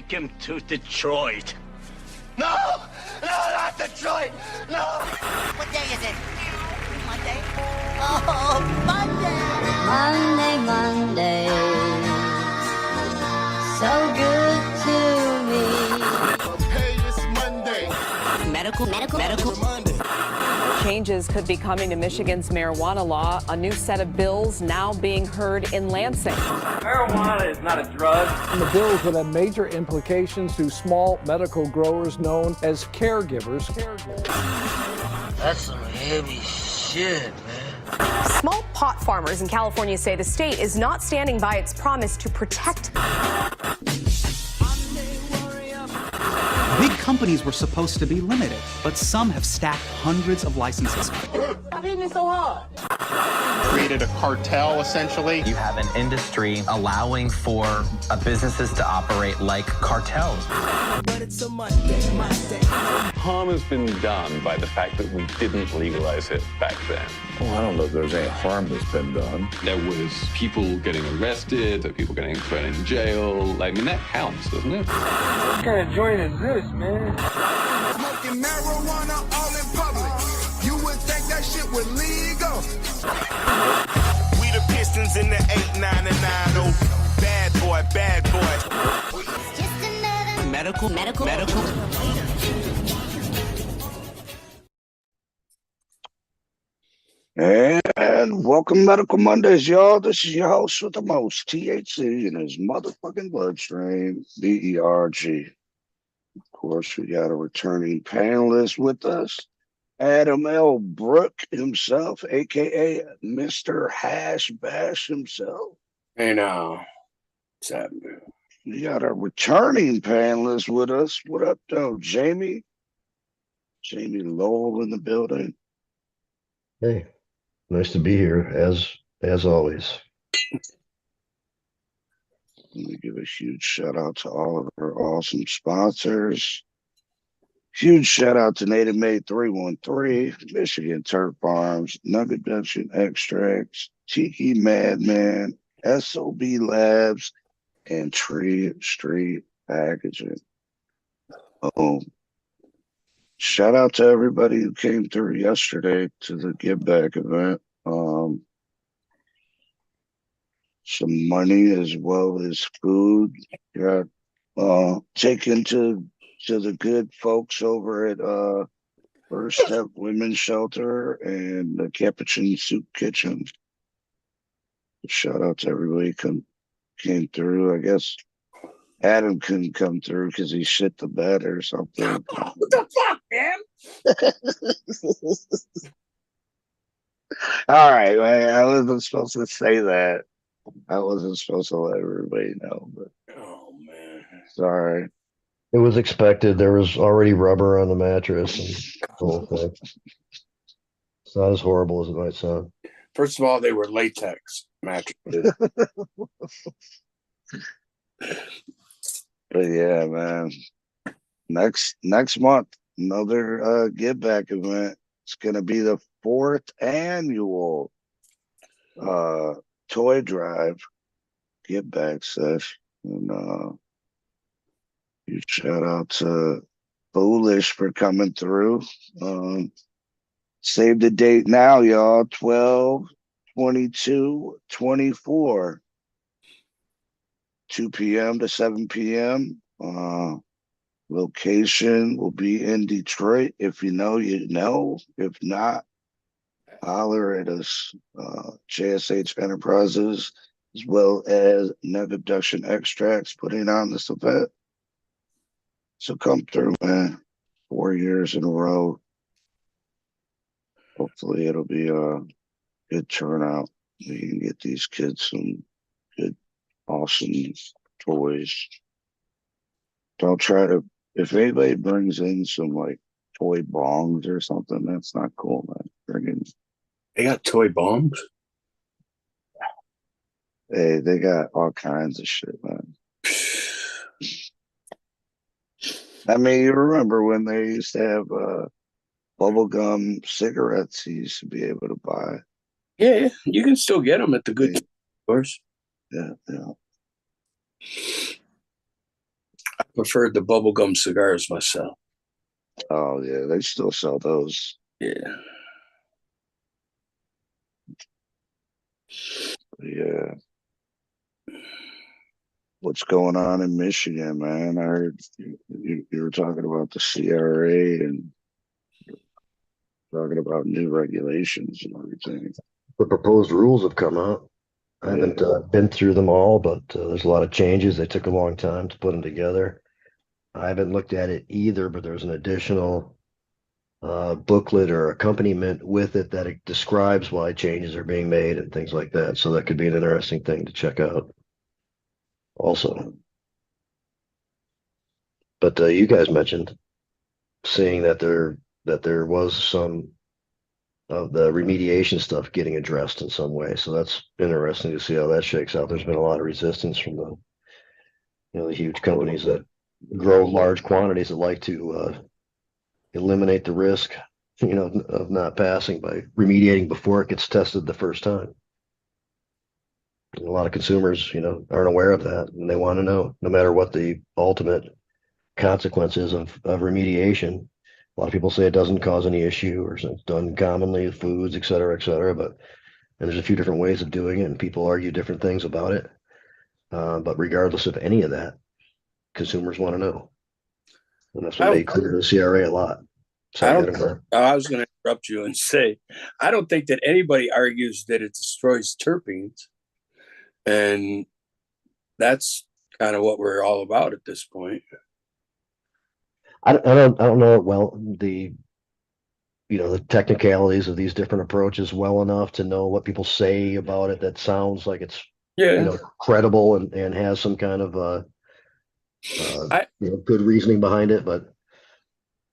take him to Detroit. No! No, not Detroit! No! What day is it? Monday? Oh, Monday! Monday, so good to me. Hey, it's Monday. Medical Monday. Changes could be coming to Michigan's marijuana law. A new set of bills now being heard in Lansing. Marijuana is not a drug. And the bills would have major implications to small medical growers known as caregivers. That's some heavy shit, man. Small pot farmers in California say the state is not standing by its promise to protect. Big companies were supposed to be limited, but some have stacked hundreds of licenses. Stop hitting me so hard. Created a cartel, essentially. You have an industry allowing for businesses to operate like cartels. But it's a Monday. Harm has been done by the fact that we didn't legalize it back then. Well, I don't know if there's any harm that's been done. There was people getting arrested, there were people getting thrown in jail. I mean, that counts, doesn't it? What kind of joint is this, man? Smoking marijuana all in public. You would think that shit was legal. We the Pistons in the 8, 9, and 9. Oh, bad boy, bad boy. It's just another medical. And welcome Medical Mondays, y'all. This is your host with the most, THC in his motherfucking bloodstream, BERG. Of course, we got a returning panelist with us, Adam L. Brook himself, aka Mr. Hash Bash himself. Hey now, what's happening? We got a returning panelist with us. What up, though, Jamie? Jamie Lowell in the building. Hey, nice to be here, as always. Let me give a huge shout out to all of our awesome sponsors. Huge shout out to Native Made 313, Michigan Turf Farms, Nugget Junction Extracts, Tiki Madman, SOB Labs, and Tree Street Packaging. Shout out to everybody who came through yesterday to the Give Back event. Some money as well as food got taken to the good folks over at First Step Women's Shelter and the Capuchin Soup Kitchen. Shout out to everybody who came through. I guess Adam couldn't come through because he shit the bed or something. What the fuck, man? All right, man. I wasn't supposed to say that. I wasn't supposed to let everybody know, but Oh man. sorry. It was expected. There was already rubber on the mattress and the whole thing. It's not as horrible as it might sound. First of all, they were latex mattresses. But yeah, man. Next month, another Give Back event. It's gonna be the 4th annual toy drive Give Back sesh. And huge shout out to Foolish for coming through. Save the date now, y'all. 12/22/24. 2 p.m. to 7 p.m. Location will be in Detroit. If you know, you know. If not, holler at us. JSH Enterprises, as well as Nugget Junction Extracts, putting on this event. So come through, man. 4 years in a row. Hopefully it'll be a good turnout. We can get these kids some good, awesome toys. Don't try to, if anybody brings in some like toy bongs or something, that's not cool, man. They got toy bombs? Hey, they got all kinds of shit, man. I mean, you remember when they used to have bubblegum cigarettes you used to be able to buy. Yeah, you can still get them at the good stores. Yeah, yeah. I preferred the bubblegum cigars myself. Oh yeah, they still sell those. Yeah. Yeah. What's going on in Michigan, man? I heard you were talking about the CRA and talking about new regulations and everything. The proposed rules have come out. I haven't been through them all, but there's a lot of changes. They took a long time to put them together. I haven't looked at it either, but there's an additional booklet or accompaniment with it that it describes why changes are being made and things like that. So that could be an interesting thing to check out also. But you guys mentioned seeing that there was some of the remediation stuff getting addressed in some way. So that's interesting to see how that shakes out. There's been a lot of resistance from the huge companies that grow large quantities that like to eliminate the risk, of not passing by remediating before it gets tested the first time. And a lot of consumers, aren't aware of that, and they want to know, no matter what the ultimate consequences of remediation. A lot of people say it doesn't cause any issue, or it's done commonly with foods, et cetera, and there's a few different ways of doing it, and people argue different things about it. But regardless of any of that, consumers want to know. And that's what made clear to the CRA a lot. So I was going to interrupt you and say, I don't think that anybody argues that it destroys terpenes. And that's kind of what we're all about at this point. I don't know it well, the technicalities of these different approaches well enough to know what people say about it that sounds like it's credible and has some kind of good reasoning behind it. But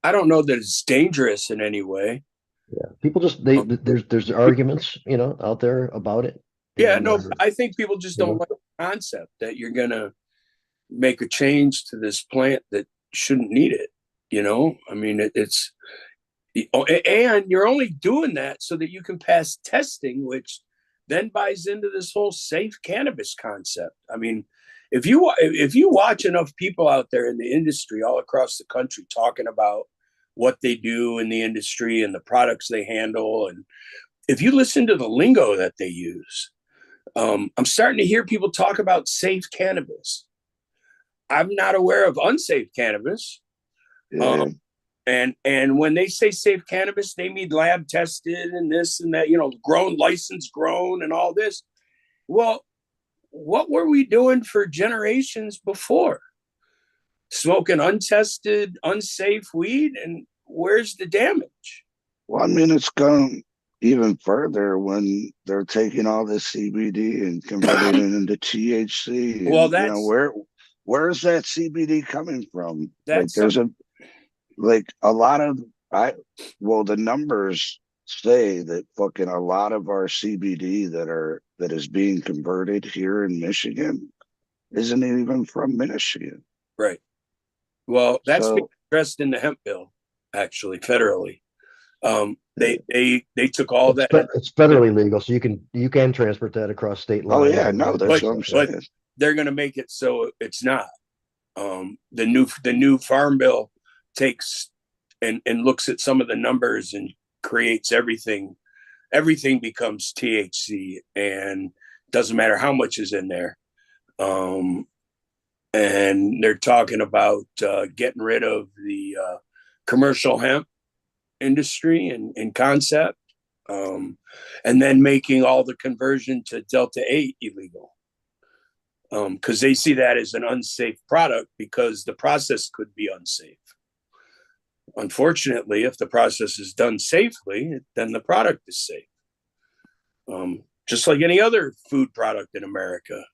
I don't know that it's dangerous in any way. Yeah, people just there's arguments out there about it. Yeah, no, I think people just don't like the concept that you're gonna make a change to this plant that shouldn't need it. I mean, and you're only doing that so that you can pass testing, which then buys into this whole safe cannabis concept. I mean, if you watch enough people out there in the industry all across the country talking about what they do in the industry and the products they handle, and if you listen to the lingo that they use, I'm starting to hear people talk about safe cannabis. I'm not aware of unsafe cannabis. Yeah. And when they say safe cannabis, they mean lab tested and this and that, licensed grown and all this. Well, what were we doing for generations before? Smoking untested, unsafe weed, and where's the damage? Well, I mean, it's gone even further when they're taking all this CBD and converting it into THC. Well, that's where's that CBD coming from? That's the numbers say that fucking a lot of our CBD that is being converted here in Michigan isn't even from Michigan. Right. Well, that's being addressed in the hemp bill, actually, federally. They took all that. It's federally legal, so you can transport that across state lines. Oh yeah, no, that's what I'm saying. But they're going to make it so it's not. The new farm bill takes and looks at some of the numbers and creates everything. Everything becomes THC, and doesn't matter how much is in there. And they're talking about getting rid of the commercial hemp industry and concept, and then making all the conversion to Delta 8 illegal, because they see that as an unsafe product because the process could be unsafe. Unfortunately, if the process is done safely, then the product is safe, just like any other food product in America,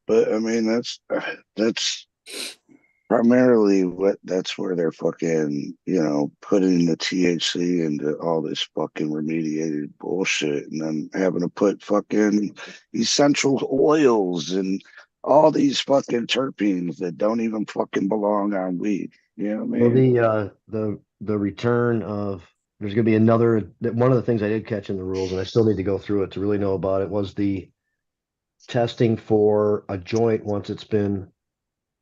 But I mean, that's primarily that's where they're fucking, putting the THC into all this fucking remediated bullshit, and then having to put fucking essential oils and all these fucking terpenes that don't even fucking belong on weed. You know what I mean? Well, the return of there's going to be one of the things I did catch in the rules, and I still need to go through it to really know about it, was the testing for a joint once it's been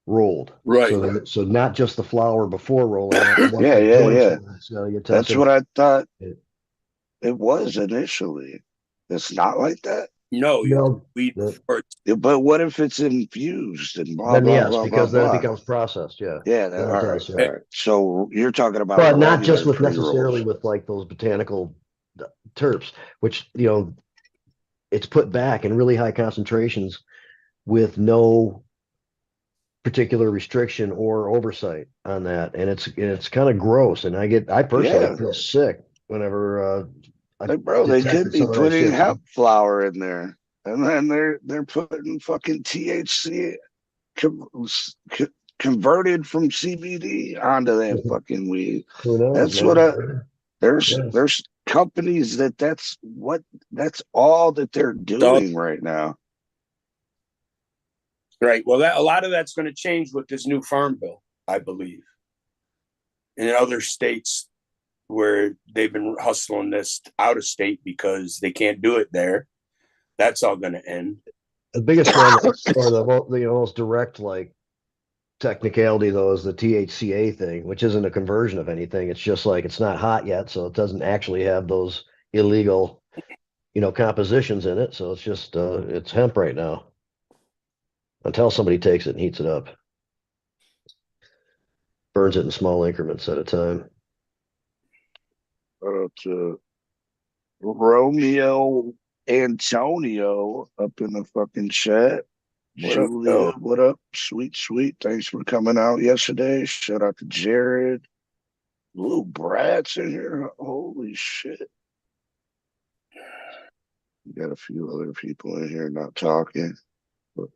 rolled. Right. So not just the flower before rolling. Yeah. Get That's tested. what I thought it was initially. It's not like that. No, No, weed before. Yeah, but what if it's infused and blah then blah yes, blah because blah then it blah? becomes processed. Yeah. Yeah, Then it all does, right, yeah. all right. So you're talking about But not just regular with pre-rolls. necessarily with like those botanical terps, which it's put back in really high concentrations with no particular restriction or oversight on that, and it's kind of gross. And I personally feel sick whenever Like, bro, they could detected be some of that putting shit. hemp flower in there, and then they're putting fucking THC converted from CBD onto that fucking weed. Who knows, That's man? what there's companies that's all that they're doing right now. Right. Well, a lot of that's going to change with this new farm bill, I believe. In other states where they've been hustling this out of state because they can't do it there, that's all going to end. The biggest one, or the most direct like technicality though, is the THCA thing, which isn't a conversion of anything. It's just like it's not hot yet, so it doesn't actually have those illegal, compositions in it. So it's just it's hemp right now. Until somebody takes it and heats it up, burns it in small increments at a time. To Romeo Antonio up in the fucking chat. Julia, what up? Sweet. Thanks for coming out yesterday. Shout out to Jared. Little Brad's in here. Holy shit. We got a few other people in here not talking. But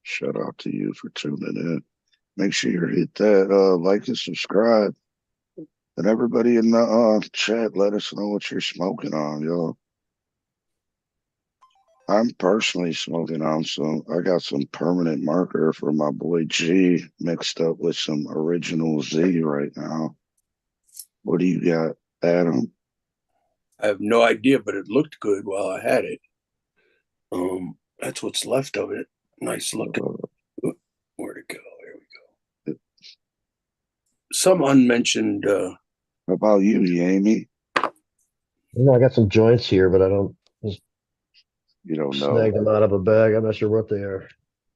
shout out to you for tuning in. Make sure you hit that like and subscribe. And everybody in the chat, let us know what you're smoking on, yo. I'm personally smoking on I got some permanent marker for my boy G mixed up with some original Z right now. What do you got, Adam? I have no idea, but it looked good while I had it. That's what's left of it. Nice looking. Where'd it go? There we go. Some unmentioned. How about you, Jamie? I got some joints here, but I don't. You don't know. Snag them out of a bag. I'm not sure what they are.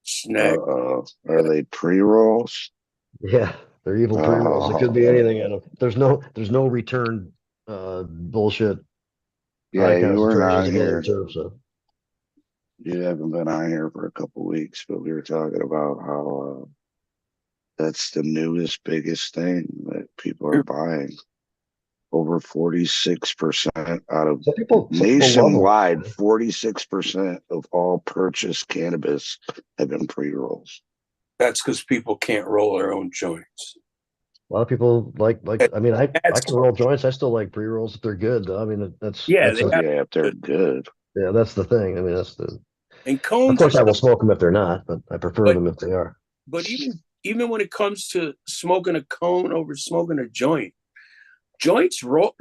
Snag. Are they pre-rolls? Yeah, they're evil pre-rolls. It could be anything in them. There's no return bullshit. Yeah, you were not here. So. You haven't been on here for a couple weeks, but we were talking about how that's the newest, biggest thing that people are buying. Over 46% out of nationwide, 46% of all purchased cannabis have been pre-rolls. That's because people can't roll their own joints. A lot of people like. I mean, I can roll joints. I still like pre-rolls if they're good. Though. I mean, that's if they're good. Yeah, that's the thing. I mean, that's the. And cones. Of course, I will smoke them if they're not, but I prefer them if they are. But even when it comes to smoking a cone over smoking a joint, joints will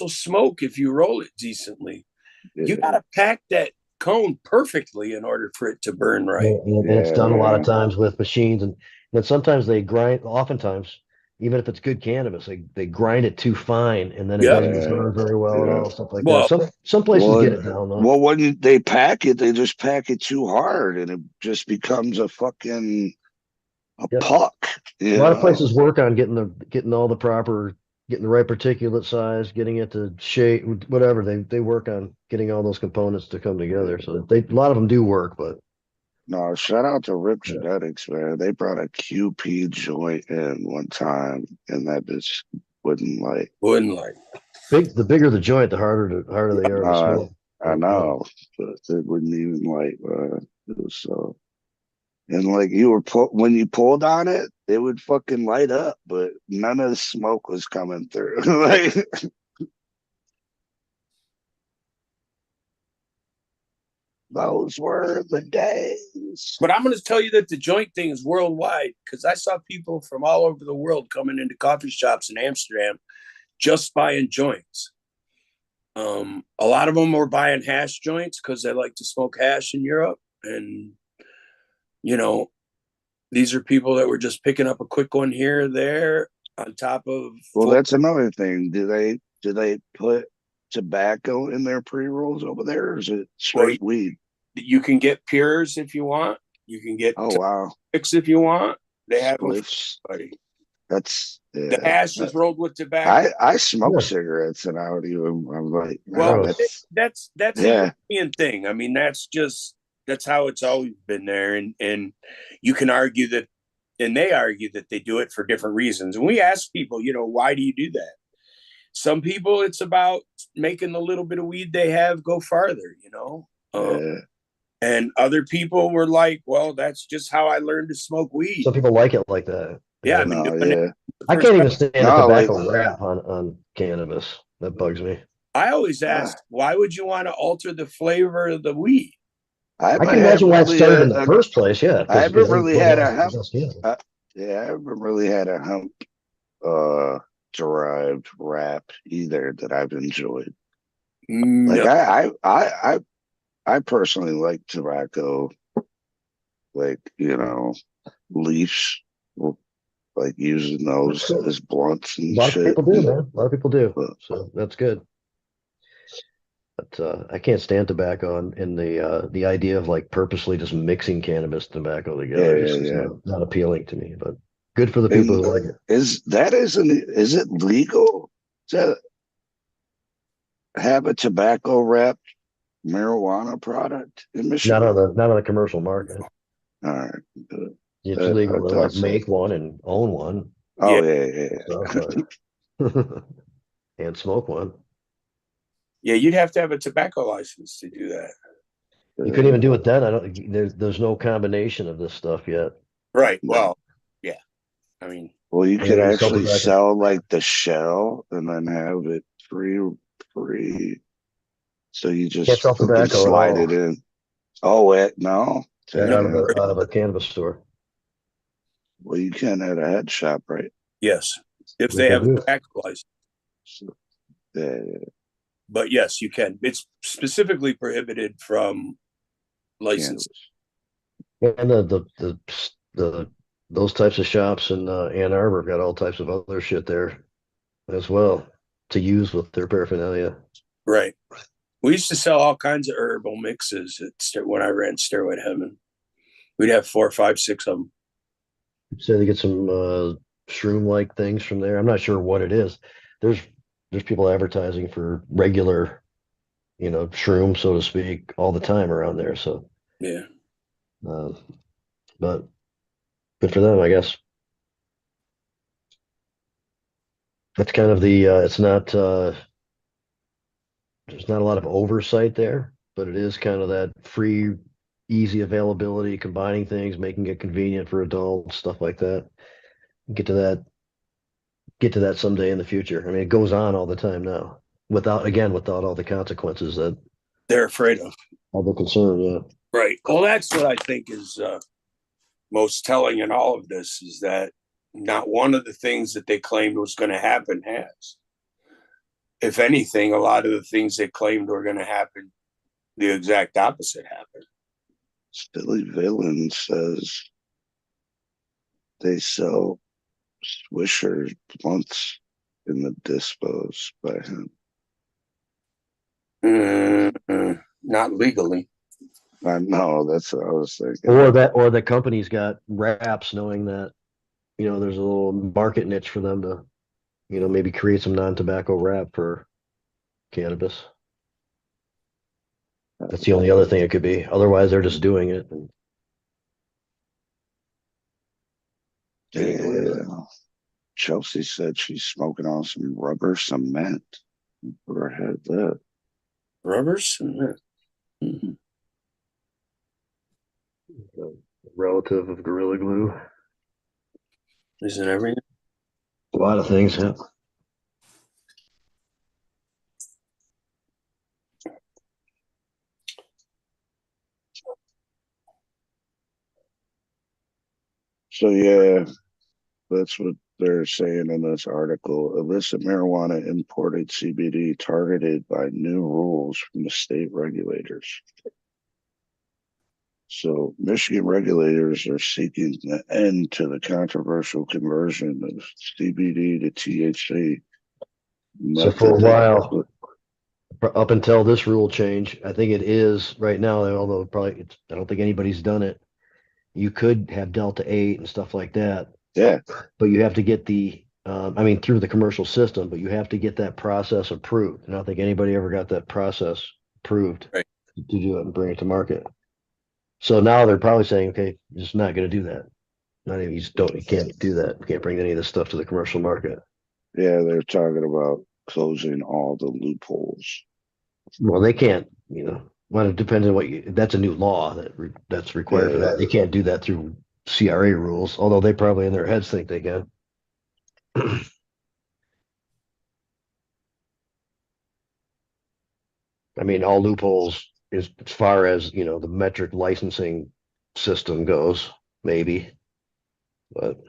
smoke if you roll it decently. Yeah. You got to pack that cone perfectly in order for it to burn right. And it's done a lot of times with machines, and then sometimes they grind. Oftentimes, even if it's good cannabis, they grind it too fine, and then it doesn't burn very well at all. Stuff like that. Some places get it down though. Well, when they pack it, they just pack it too hard, and it just becomes a fucking puck. A lot of places work on getting all the proper. Getting the right particulate size, getting it to shape, whatever. They work on getting all those components to come together. So a lot of them do work, but no. Shout out to Rip Genetics, man. They brought a QP joint in one time, and that just wouldn't light. The bigger the joint, the harder they are to smoke. I know, but it wouldn't even light. It was so. And like when you pulled on it, it would fucking light up, but none of the smoke was coming through. Those were the days. But I'm going to tell you that the joint thing is worldwide because I saw people from all over the world coming into coffee shops in Amsterdam just buying joints. A lot of them were buying hash joints because they like to smoke hash in Europe. And, These are people that were just picking up a quick one here or there on top of. Well, that's another thing. Do they put tobacco in their pre-rolls over there, or is it straight weed? You can get pures if you want. You can get wow sticks if you want. They have Spliffs. That's the hash is rolled with tobacco. I smoke cigarettes, and I would even. I'm like, well, that's a yeah. European thing. I mean, that's how it's always been there, and you can argue that, and they argue that they do it for different reasons. And we ask people, why do you do that? Some people, it's about making the little bit of weed they have go farther, and other people were like, well, that's just how I learned to smoke weed. Some people like it like that. Yeah, I can't even stand a tobacco wrap on cannabis. That bugs me. I always ask, why would you want to alter the flavor of the weed? I can imagine why it started in the first place. Yeah, I haven't really had a hemp. I haven't really had a hemp derived wrap either that I've enjoyed. Like I personally like tobacco, like leaves, like using those as blunts and a lot shit. of people do, man. A lot of people do. So that's good. But I can't stand tobacco in the idea of like purposely just mixing cannabis and tobacco together. It's not appealing to me, but good for the people who like it. Is it legal to have a tobacco wrapped marijuana product in Michigan? Not on the commercial market. All right. It's legal to like make one and own one. Oh yeah. And smoke one. Yeah, you'd have to have a tobacco license to do that. You couldn't even do it then. There's no combination of this stuff yet. Right. Well, yeah. I mean, well, you could actually sell like the shell and then have it free. So you just slide it in. Oh, no. Out of a cannabis store. Well, you can at a head shop, right? Yes, if they have a tobacco license. Yeah. But yes, you can. It's specifically prohibited from license. And those types of shops in Ann Arbor have got all types of other shit there as well to use with their paraphernalia. Right. We used to sell all kinds of herbal mixes when I ran Steroid Heaven. We'd have 4, 5, 6 of them. So they get some shroom-like things from there. I'm not sure what it is. There's people advertising for regular, shroom, so to speak, all the time around there. So yeah, but good for them, I guess. That's kind of the. It's not. There's not a lot of oversight there, but it is kind of that free, easy availability, combining things, making it convenient for adults, stuff like that. Get to that someday in the future. I mean, it goes on all the time now without all the consequences that they're afraid of. All the concern, yeah. Right. Well, that's what I think is most telling in all of this is that not one of the things that they claimed was going to happen has. If anything, a lot of the things they claimed were going to happen, the exact opposite happened. Billy Villain says they sell Swisher blunts in the dispos by him. Not legally. I know, that's what I was thinking. Or the company's got wraps, knowing that there's a little market niche for them to maybe create some non-tobacco wrap for cannabis. That's the only other thing it could be. Otherwise, they're just doing it. Yeah. Chelsea said she's smoking on some rubber cement. Never had that. Rubber cement. Mm-hmm. Relative of Gorilla Glue. Isn't everything? A lot of things, yeah. So yeah, that's what they're saying in this article. Illicit marijuana imported CBD targeted by new rules from the state regulators. So Michigan regulators are seeking an end to the controversial conversion of CBD to THC. So for a while, up until this rule change, I think it is right now, although probably I don't think anybody's done it. You could have Delta 8 and stuff like that. Yeah. But you have to get through the commercial system, but you have to get that process approved. And I don't think anybody ever got that process approved to do it and bring it to market. So now they're probably saying, okay, you're just not going to do that. Not even, you can't do that. You can't bring any of this stuff to the commercial market. Yeah, they're talking about closing all the loopholes. Well, they can't, well, it depends on that's a new law that's required for that. They can't do that through CRA rules, although they probably in their heads think they can. I mean, all loopholes as far as, the metric licensing system goes, maybe, but.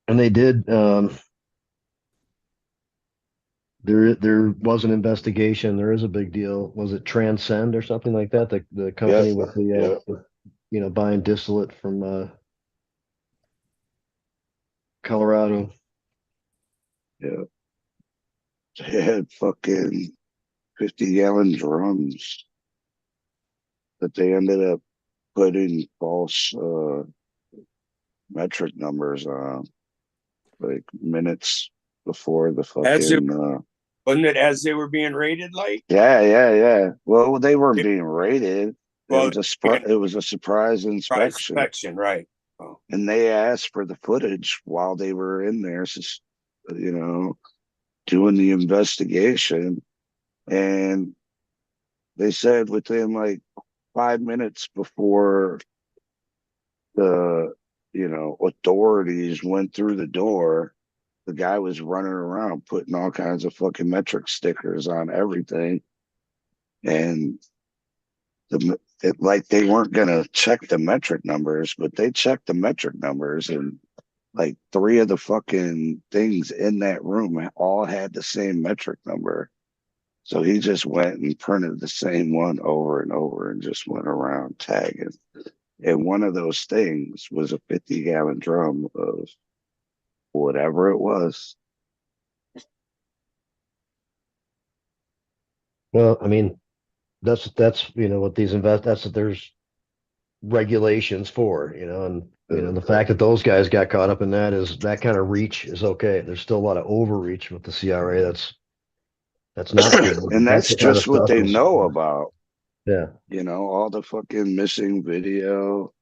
And they did, there was an investigation. There is a big deal. Was it Transcend or something like that? The company with the, buying distillate from Colorado. Yeah. They had fucking 50-gallon drums that they ended up putting false metric numbers on, like minutes before the fucking. Wasn't it as they were being rated, like? Yeah. Well, they weren't being rated. Well, it was a surprise inspection. Right. Oh. And they asked for the footage while they were in there, doing the investigation. And they said within like 5 minutes before the, authorities went through the door, the guy was running around putting all kinds of fucking metric stickers on everything. And they weren't going to check the metric numbers, but they checked the metric numbers, and like 3 of the fucking things in that room all had the same metric number. So he just went and printed the same one over and over and just went around tagging. And one of those things was a 50-gallon drum of whatever it was. Well, I mean, that's what these that's what there's regulations for, and the fact that those guys got caught up in that is that kind of reach is okay. There's still a lot of overreach with the CRA. That's not good. And that's just what they know about. Yeah. All the fucking missing video.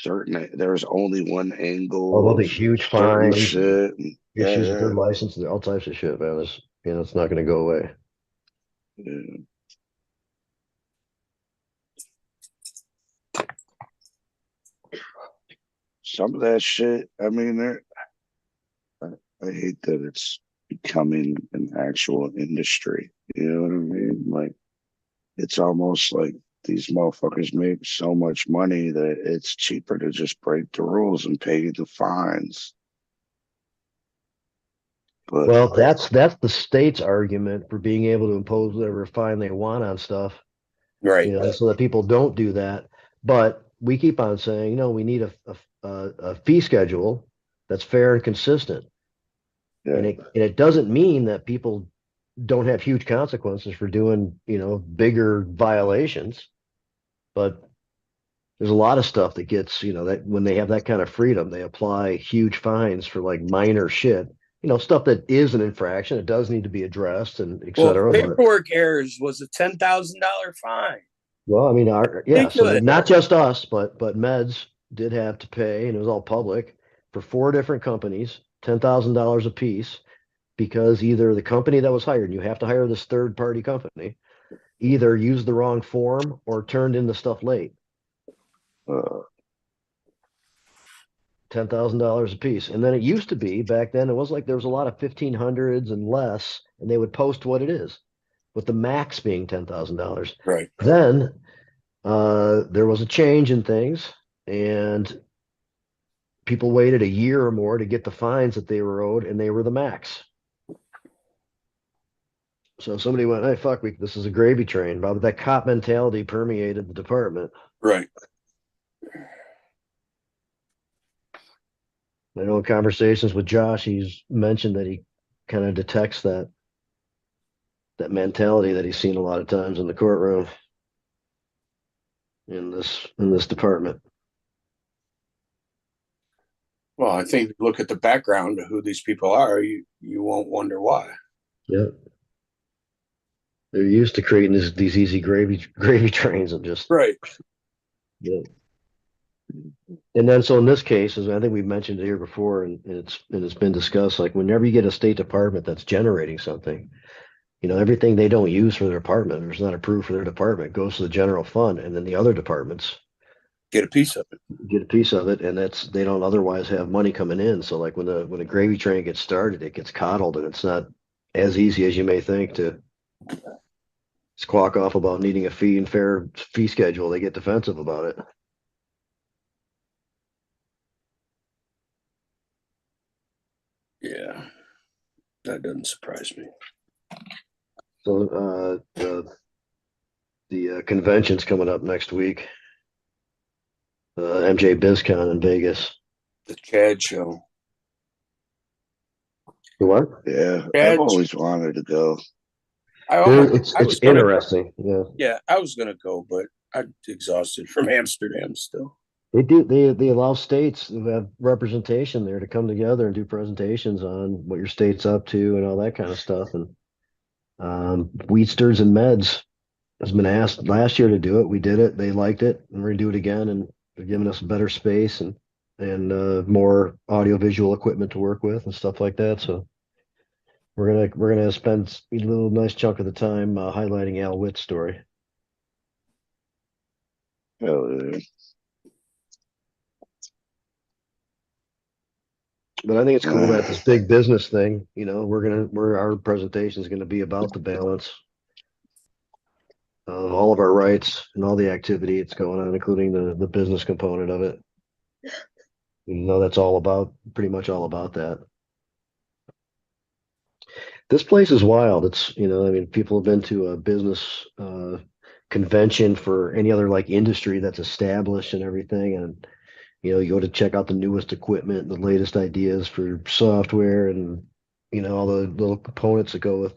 There's only one angle. All the huge fines, shit. Issues with their license, all types of shit, man. It's not going to go away. Yeah. Some of that shit, I mean, I hate that it's becoming an actual industry. You know what I mean? Like, it's almost like these motherfuckers make so much money that it's cheaper to just break the rules and pay the fines. But, well, that's the state's argument for being able to impose whatever fine they want on stuff, right? So that people don't do that. But we keep on saying, we need a fee schedule that's fair and consistent, and it doesn't mean that people don't have huge consequences for doing bigger violations, but there's a lot of stuff that gets that when they have that kind of freedom, they apply huge fines for like minor shit. Stuff that is an infraction. It does need to be addressed, and et cetera. Well, paperwork errors was a $10,000 fine. Well, I mean, so not just us, but Meds did have to pay, and it was all public, for 4 different companies, $10,000 a piece, because either the company that was hired, and you have to hire this third-party company, either used the wrong form or turned in the stuff late. $10,000 a piece. And then it used to be back then, it was like there was a lot of 1,500s and less, and they would post what it is, with the max being $10,000. Right. Then there was a change in things, and people waited a year or more to get the fines that they were owed, and they were the max. So somebody went, "Hey, fuck, this is a gravy train." But that cop mentality permeated the department. Right. I know in conversations with Josh, he's mentioned that he kind of detects that mentality that he's seen a lot of times in the courtroom in this department. Well, I think if you look at the background of who these people are, you won't wonder why. Yeah. They're used to creating these easy gravy trains and just right. Yeah. And then so in this case, as I think we've mentioned it here before, and it's been discussed, like whenever you get a state department that's generating something, everything they don't use for their department or is not approved for their department goes to the general fund, and then the other departments get a piece of it. And they don't otherwise have money coming in. So like when a gravy train gets started, it gets coddled, and it's not as easy as you may think to squawk off about needing a fair fee schedule. They get defensive about it. Yeah, that doesn't surprise me. So the convention's coming up next week. MJ BizCon in Vegas. The Chad Show. What? Yeah, Chad I've always wanted to go. It's interesting. Yeah, I was gonna go, but I'm exhausted from Amsterdam still. They allow states who have representation there to come together and do presentations on what your state's up to and all that kind of stuff. And Wheatsters and Meds has been asked last year to do it. We did it. They liked it, and we're gonna do it again. And they're giving us better space and more audiovisual equipment to work with and stuff like that. So we're gonna spend a little nice chunk of the time highlighting Al Witt's story. Hell yeah. But I think it's cool that this big business thing, our presentation is going to be about the balance of all of our rights and all the activity it's going on, including the business component of it. That's pretty much all about that. This place is wild. It's, people have been to a business convention for any other like industry that's established and everything. And, you go to check out the newest equipment, the latest ideas for software and, all the little components that go with,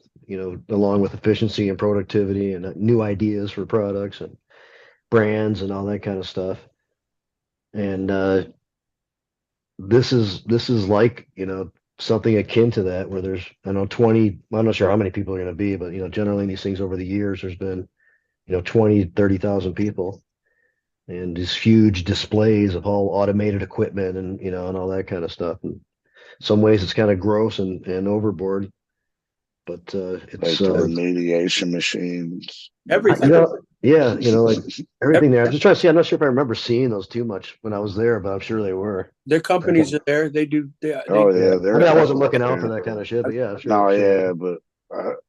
along with efficiency and productivity and new ideas for products and brands and all that kind of stuff. And this is like, something akin to that where there's, 20, I'm not sure how many people are going to be, but, generally in these things over the years, there's been, 20, 30,000 people. And these huge displays of all automated equipment and, and all that kind of stuff. And some ways it's kind of gross and overboard, but it's like the mediation machines. Everything. Like everything there. I'm just trying to see. I'm not sure if I remember seeing those too much when I was there, but I'm sure they were. Their companies are there. They do. Yeah. I wasn't looking out for that kind of shit, but yeah. Sure, no, sure. yeah, but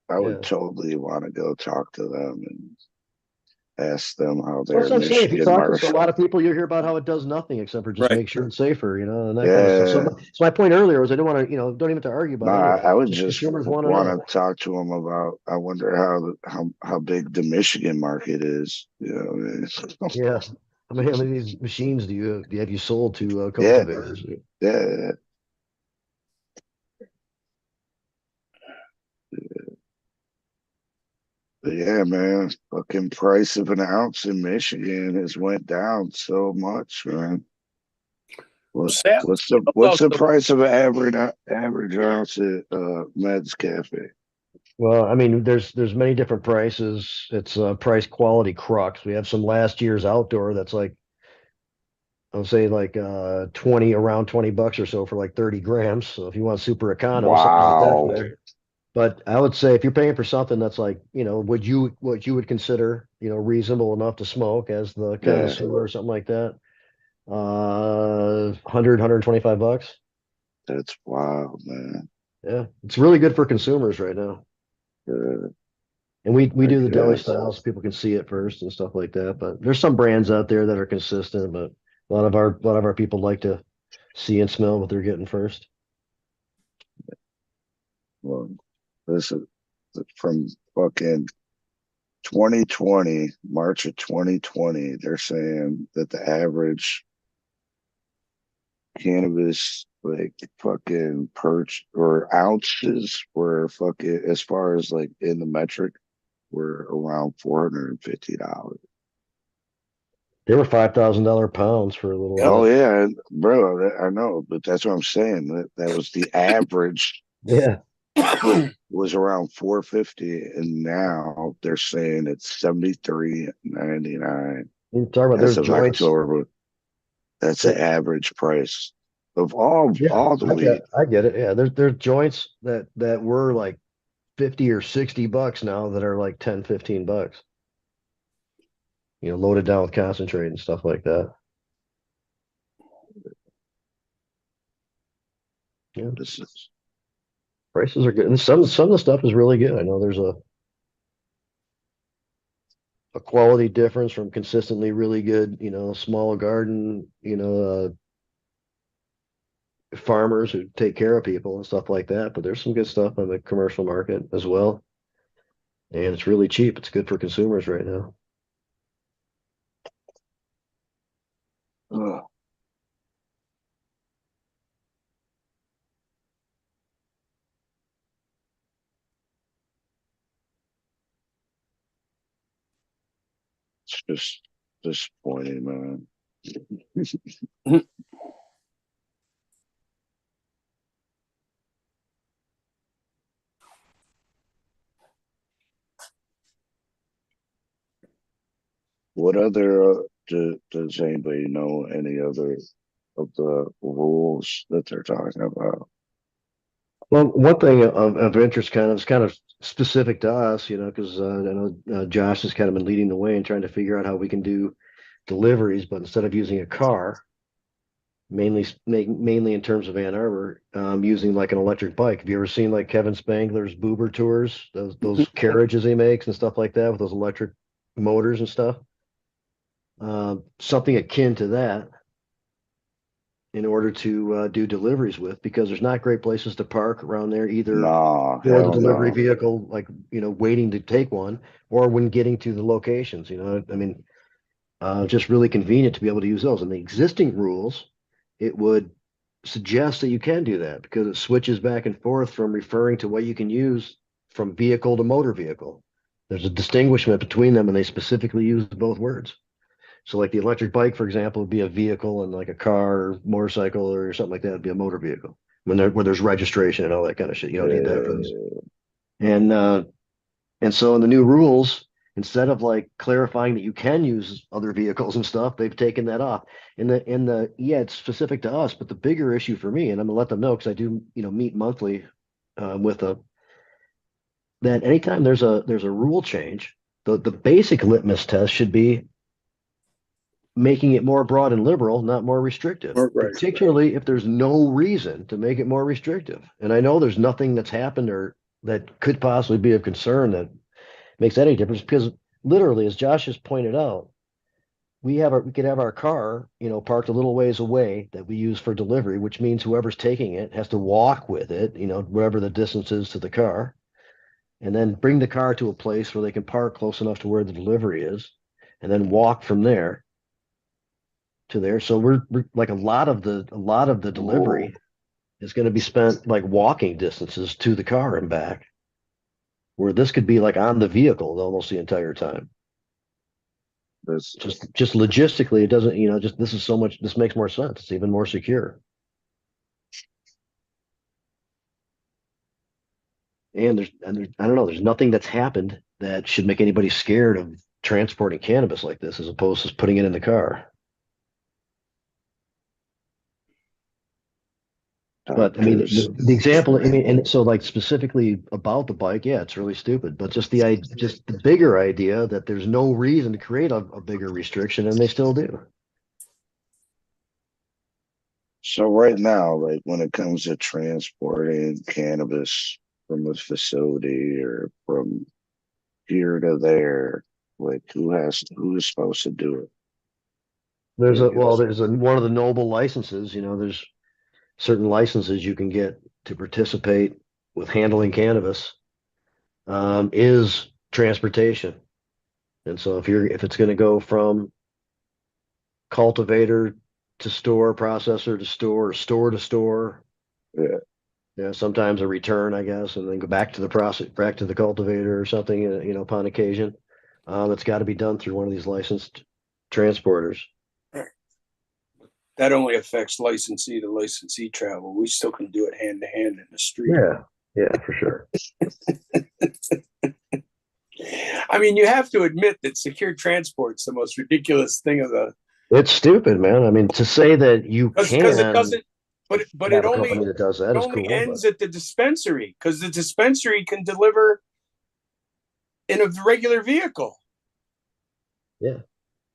I would totally want to go talk to them and ask them how they're. That's what I'm saying. If you talk to a lot of people, you hear about how it does nothing except for just make sure it's safer, and that kind of stuff. So my point earlier was I didn't want to, don't even have to argue about it. I would just want to talk to them about. I wonder how big the Michigan market is. Yeah. How many of these machines do you sold to cultivators? Yeah. Yeah, man. Fucking price of an ounce in Michigan has went down so much, man. What's the price of an average ounce at Meds Cafe? Well, I mean, there's many different prices. It's a price quality crux. We have some last year's outdoor that's like, I'll say like around $20 or so for like 30 grams. So if you want super econo, something like that. But I would say if you're paying for something that's like, what you would consider, reasonable enough to smoke as the connoisseur or something like that, $125. That's wild, man. Yeah, it's really good for consumers right now. And we do the deli style so people can see it first and stuff like that. But there's some brands out there that are consistent, but a lot of our people like to see and smell what they're getting first. Well, listen, from fucking 2020, March of 2020, they're saying that the average cannabis like fucking perch or ounces were fucking, as far as like in the metric, were around $450. They were $5,000 pounds for a little Oh while. yeah, bro, I know, but that's what I'm saying. That was the average. Yeah. Was around 450, and now they're saying it's 73.99. You're talking about As there's of joints. October. That's the average price of all the weed. I get it. Yeah, there's joints that were like 50 or 60 bucks now that are like 10, 15 bucks. You know, loaded down with concentrate and stuff like that. Yeah, prices are good. And some of the stuff is really good. I know there's a quality difference from consistently really good, you know, small garden, you know, farmers who take care of people and stuff like that. But there's some good stuff on the commercial market as well. And it's really cheap. It's good for consumers right now. It's just disappointing, man. What other does anybody know any other of the rules that they're talking about? Well, one thing of interest is kind of specific to us, you know, because I know Josh has kind of been leading the way and trying to figure out how we can do deliveries, but instead of using a car, mainly in terms of Ann Arbor, using like an electric bike. Have you ever seen like Kevin Spangler's Boober tours, those carriages he makes and stuff like that with those electric motors and stuff? Something akin to that in order to do deliveries with, because there's not great places to park around there either. No, for the delivery vehicle, like, you know, waiting to take one, or when getting to the locations, you know, I mean, just really convenient to be able to use those. And the existing rules, it would suggest that you can do that because it switches back and forth from referring to what you can use from vehicle to motor vehicle. There's a distinguishment between them, and they specifically use both words. So like the electric bike, for example, would be a vehicle, and like a car or motorcycle or something like that would be a motor vehicle when there's registration and all that kind of shit. You don't need that for this. And so in the new rules, instead of like clarifying that you can use other vehicles and stuff, they've taken that off. Yeah, it's specific to us, but the bigger issue for me, and I'm gonna let them know because I do, you know, meet monthly with them, that anytime there's a rule change, the basic litmus test should be making it more broad and liberal, not more restrictive, particularly if there's no reason to make it more restrictive. And I know there's nothing that's happened or that could possibly be of concern that makes any difference, because literally, as Josh has pointed out, we could have our car, you know, parked a little ways away that we use for delivery, which means whoever's taking it has to walk with it, you know, whatever the distance is to the car, and then bring the car to a place where they can park close enough to where the delivery is, and then walk from there to there. So we're like a lot of the delivery is going to be spent like walking distances to the car and back, where this could be like on the vehicle almost the entire time. Just logistically, it doesn't, you know, just this makes more sense. It's even more secure. And I don't know, there's nothing that's happened that should make anybody scared of transporting cannabis like this, as opposed to putting it in the car. But I mean, the example, I mean, and so like specifically about the bike, yeah, it's really stupid. But just the bigger idea that there's no reason to create a bigger restriction, and they still do. So right now, like when it comes to transporting cannabis from a facility or from here to there, like who is supposed to do it? There's one of the noble licenses, you know, there's certain licenses you can get to participate with handling cannabis. is transportation. And so if it's going to go from cultivator to store, processor to store, store to store, sometimes a return, I guess, and then go back to the process, back to the cultivator or something, upon occasion. It's got to be done through one of these licensed transporters. That only affects licensee to licensee travel. We still can do it hand to hand in the street. Yeah, for sure. I mean, you have to admit that secure transport's the most ridiculous thing of the. It's stupid, man. I mean, to say that you can, because it doesn't. But it only that does that it is only cool, ends at the dispensary, because the dispensary can deliver in a regular vehicle. Yeah.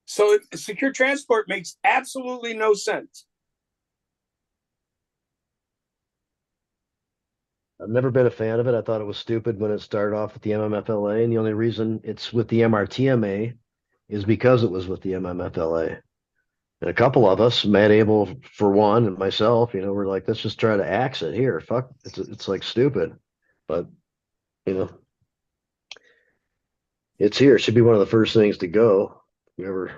So secure transport makes absolutely no sense. I've never been a fan of it. I thought it was stupid when it started off with the MMFLA, and the only reason it's with the MRTMA is because it was with the MMFLA. And a couple of us, Matt Abel for one, and myself, we're like, let's just try to axe it here. Fuck, it's like stupid, but it's here. It should be one of the first things to go. You ever,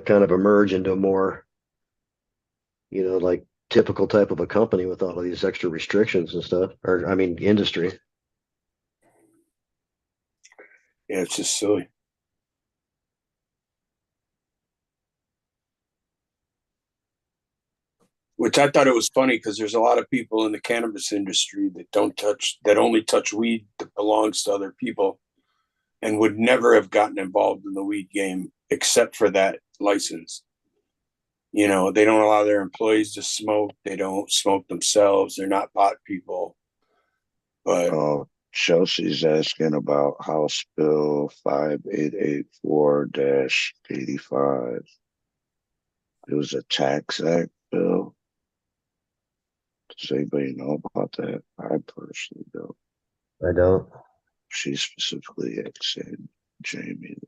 kind of emerge into a more, like typical type of a company with all of these extra restrictions and stuff, or I mean, industry. Yeah, it's just silly. Which I thought it was funny, because there's a lot of people in the cannabis industry that only touch weed that belongs to other people, and would never have gotten involved in the weed game except for that license. They don't allow their employees to smoke. They don't smoke themselves. They're not pot people. But Chelsea's asking about House Bill 5884-85. It was a tax act bill. Does anybody know about that? I personally don't. I don't. She specifically saying Jamie.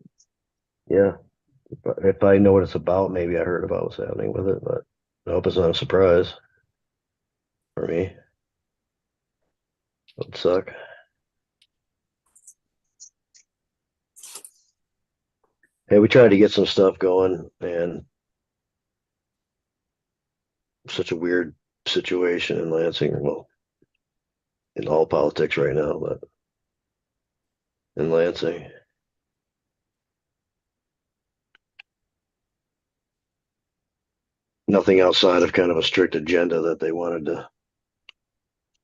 Yeah. If I know what it's about, maybe I heard about what's happening with it, but I hope it's not a surprise for me. It would suck. Hey, we tried to get some stuff going, and such a weird situation in Lansing. Well, in all politics right now, but in Lansing. Nothing outside of kind of a strict agenda that they wanted to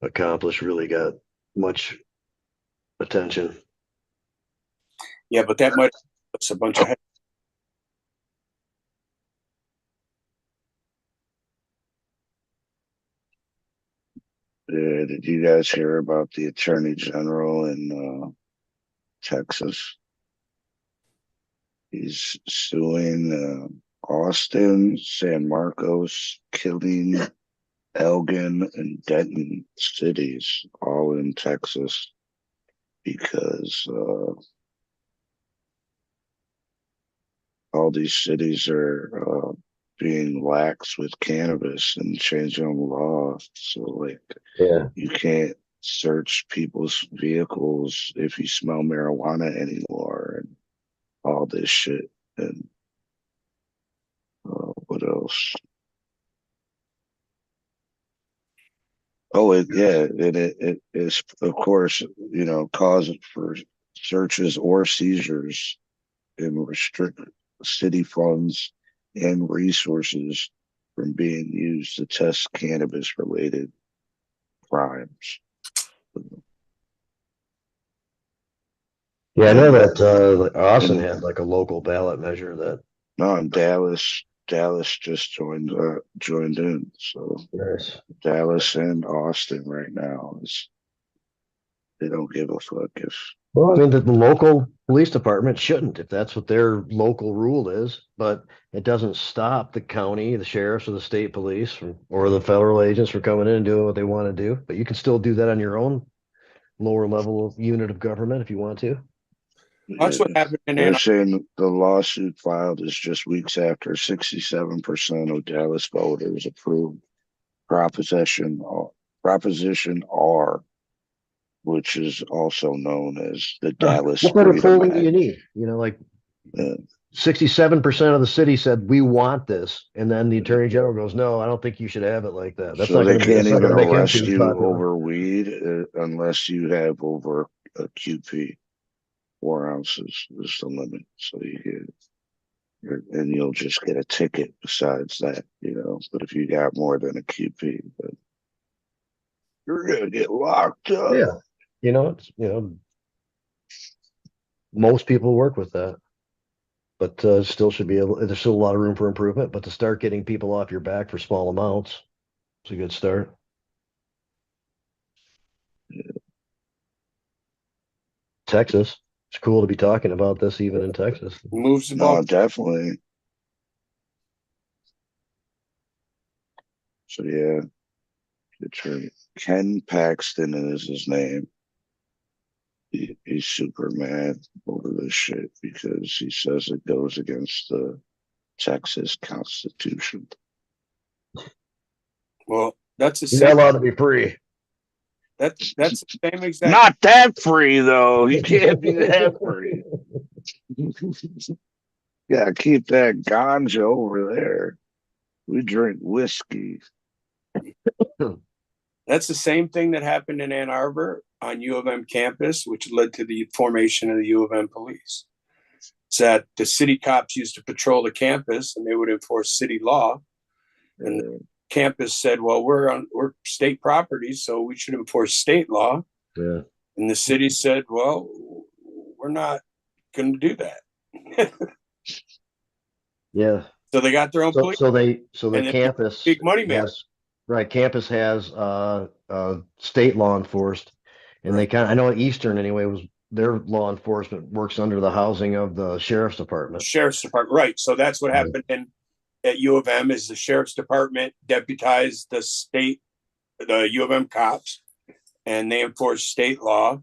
accomplish really got much attention. Yeah, but that might a bunch of. Yeah, did you guys hear about the Attorney General in Texas? He's suing Austin, San Marcos, Killeen, Elgin, and Denton cities, all in Texas, because all these cities are being lax with cannabis and changing the law. So, you can't search people's vehicles if you smell marijuana anymore, and all this shit. And what else? Oh, it is, of course, cause for searches or seizures and restrict city funds and resources from being used to test cannabis related crimes. Yeah, I know that Austin had like a local ballot measure that. No, in Dallas just joined in. So nice. Dallas and Austin right now they don't give a fuck if. Well, I mean, the local police department shouldn't, if that's what their local rule is, but it doesn't stop the county, the sheriffs, or the state police or the federal agents from coming in and doing what they want to do. But you can still do that on your own lower level of unit of government if you want to. That's what happened in They're saying the lawsuit filed is just weeks after 67% of Dallas voters approved Proposition R, which is also known as the Dallas What better Freedom polling do you Act. need? You know, like 67% of the city said we want this, and then the attorney general goes, "No, I don't think you should have it like that." That's So not they going to be. can't That's not even going to make him arrest too you popular. over weed unless you have over a QP. 4 ounces is the limit. So you get, and you'll just get a ticket besides that, you know. But if you got more than a QP, but you're gonna get locked up. Yeah, you know, it's most people work with that, but still should be able. There's still a lot of room for improvement. But to start getting people off your back for small amounts, it's a good start. Texas, it's cool to be talking about this even in Texas. Moves the No, ball. definitely. So yeah, it's Ken Paxton is his name. He's super mad over this shit because he says it goes against the Texas Constitution. Well, that's the You're not same. allowed to be free. That's the same exact. Not that free though. You can't be that free. Yeah, keep that ganja over there. We drink whiskey. That's the same thing that happened in Ann Arbor on U of M campus, which led to the formation of the U of M police. It's that the city cops used to patrol the campus and they would enforce city law. And the campus said, well, we're state property, so we should enforce state law. Yeah. And the city said, well, we're not going to do that. Yeah. So they got their own police. So the And then campus big money man. right. Campus has state law enforced, and they kind of, I know at Eastern anyway, was their law enforcement works under the housing of the sheriff's department. Sheriff's department, right? So that's what happened at U of M. Is the sheriff's department deputized the U of M cops, and they enforced state law,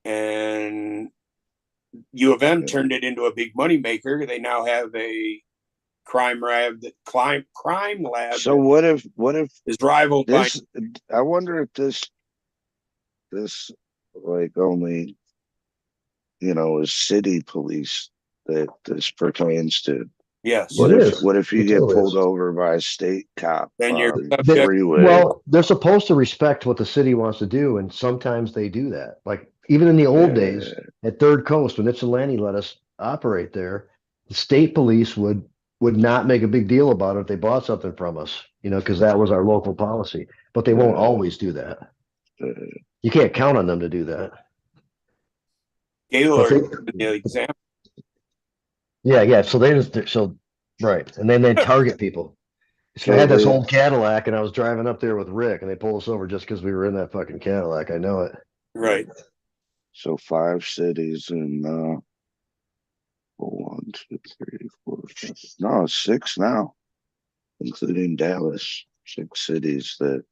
and U of M turned it into a big money maker. They now have a crime lab. So what if is rivaled by? I wonder if this like only is city police that this pertains to. Yes. What if you get pulled over by a state cop? Then you're freeway. Well, they're supposed to respect what the city wants to do, and sometimes they do that. Like even in the old days at Third Coast, when Ypsilanti let us operate there, the state police would not make a big deal about it if they bought something from us, because that was our local policy. But they won't always do that. You can't count on them to do that. Gaylord, the example. Yeah. So right, and then they target people. So I had this old Cadillac, and I was driving up there with Rick, and they pulled us over just because we were in that fucking Cadillac. I know it. Right. So 5 cities in 1, 2, 3, 4, 5. No, 6 now, including Dallas. 6 cities that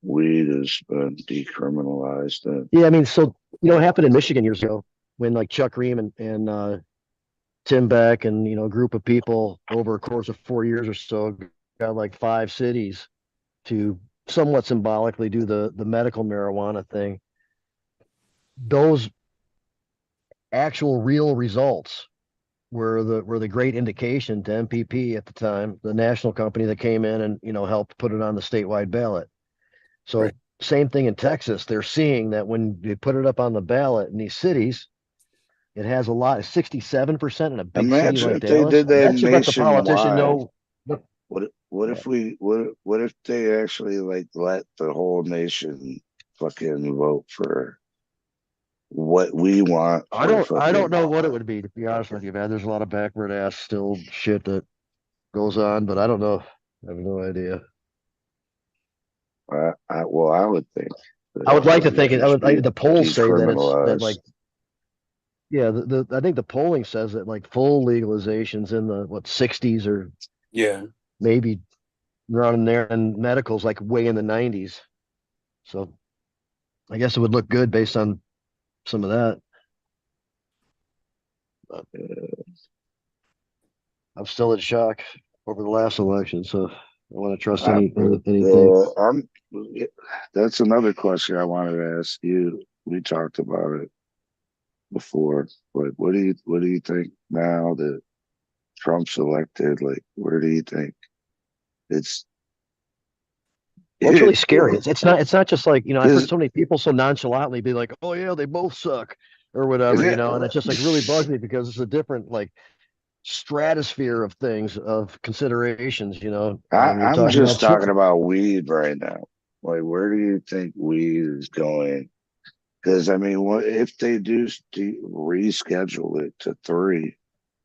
weed has been decriminalized. Yeah, I mean, so it happened in Michigan years ago when like Chuck Ream and Tim Beck and a group of people over a course of 4 years or so got like 5 cities to somewhat symbolically do the medical marijuana thing. Those actual real results were the great indication to MPP at the time, the national company that came in and helped put it on the statewide ballot. So same thing in Texas. They're seeing that when they put it up on the ballot in these cities, it has a lot, 67% in a big city like Dallas. They did that that should let the politician know. What if they actually let the whole nation fucking vote for what we want? I don't know what it would be, to be honest with you, man. There's a lot of backward ass still shit that goes on, but I don't know. I have no idea. I would think. I would like to think it. I would like the polls say that I think the polling says that like full legalization's in the 60s or maybe around there, and medical's like way in the 90s. So I guess it would look good based on some of that. But, I'm still in shock over the last election, so want to trust anything. That's another question I wanted to ask you. We talked about it before, but what do you think now that Trump's elected? Like, where do you think it's? Well, it's really scary. It's not just like, I've heard so many people so nonchalantly be like, oh yeah, they both suck or whatever, and it just like really bugs me because it's a different like stratosphere of things, of considerations, I'm just talking about weed right now. Like, where do you think weed is going? Because I mean, what if they do reschedule it to 3?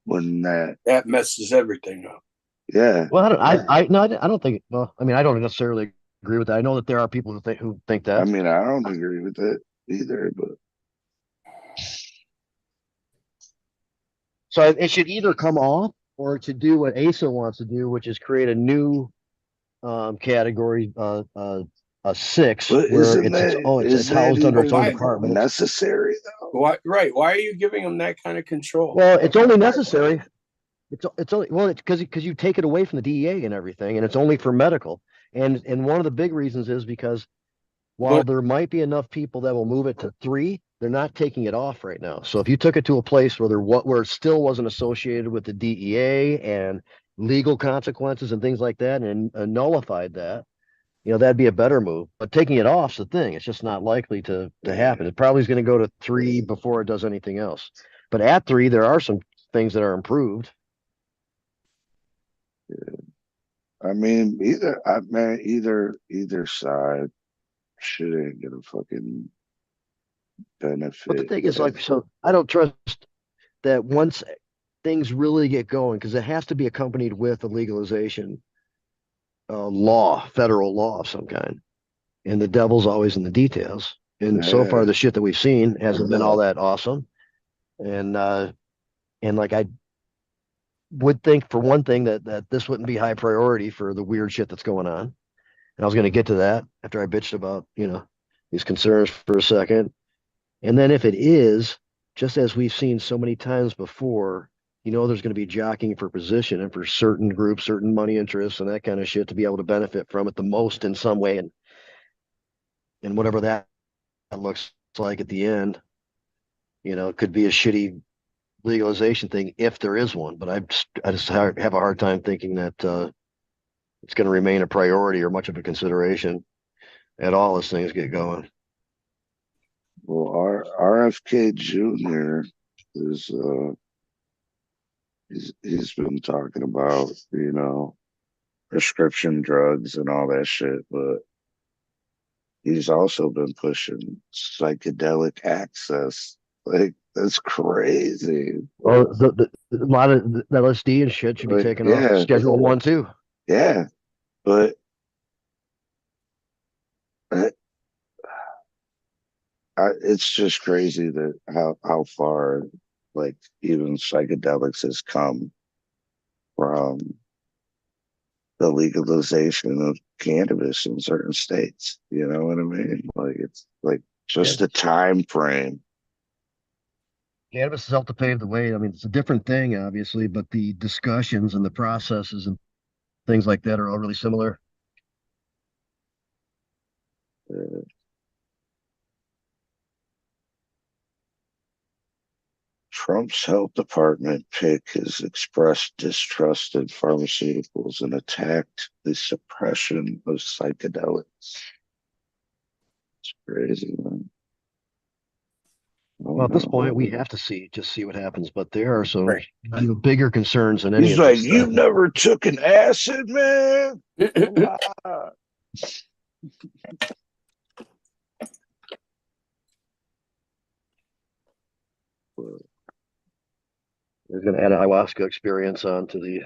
Wouldn't that messes everything up? Yeah. Well, I don't think. Well, I mean, I don't necessarily agree with that. I know that there are people who think that. I mean, I don't agree with it either, but so it should either come off or to do what ASA wants to do, which is create a new category, a 6, where it's housed under its own department. Necessary though? Why? Right? Why are you giving them that kind of control? Well, it's only necessary. It's only because you take it away from the DEA and everything, and it's only for medical. And one of the big reasons is because while there might be enough people that will move it to 3, they're not taking it off right now. So if you took it to a place where it still wasn't associated with the DEA and legal consequences and things like that, and nullified that, that'd be a better move. But taking it off's the thing. It's just not likely to happen. It probably is going to go to 3 before it does anything else. But at 3, there are some things that are improved. Yeah. I mean, either side shouldn't get a fucking benefit. But the thing is, so I don't trust that once things really get going, because it has to be accompanied with a legalization federal law of some kind. And the devil's always in the details. And so far, the shit that we've seen hasn't been all that awesome. And like I would think, for one thing, that this wouldn't be high priority for the weird shit that's going on. And I was going to get to that after I bitched about, these concerns for a second. And then if it is, just as we've seen so many times before, there's going to be jockeying for position and for certain groups, certain money interests and that kind of shit to be able to benefit from it the most in some way. And whatever that looks like at the end, it could be a shitty legalization thing if there is one. But I just have a hard time thinking that it's going to remain a priority or much of a consideration at all as things get going. Well, our RFK Jr. is he's been talking about prescription drugs and all that shit, but he's also been pushing psychedelic access. Like, that's crazy. Well, a lot of the LSD and shit should be taken off Schedule 1 too. Yeah, but it's just crazy that how far like even psychedelics has come from the legalization of cannabis in certain states. You know what I mean? Like, it's like just a time frame. Cannabis has helped to pave the way. I mean, it's a different thing, obviously, but the discussions and the processes and things like that are all really similar. Trump's health department pick has expressed distrust in pharmaceuticals and attacked the suppression of psychedelics. It's crazy, man. Well, at this point, we have to see what happens. But there are some bigger concerns than any. He's like, "You never took an acid, man." They're going to add an ayahuasca experience on to the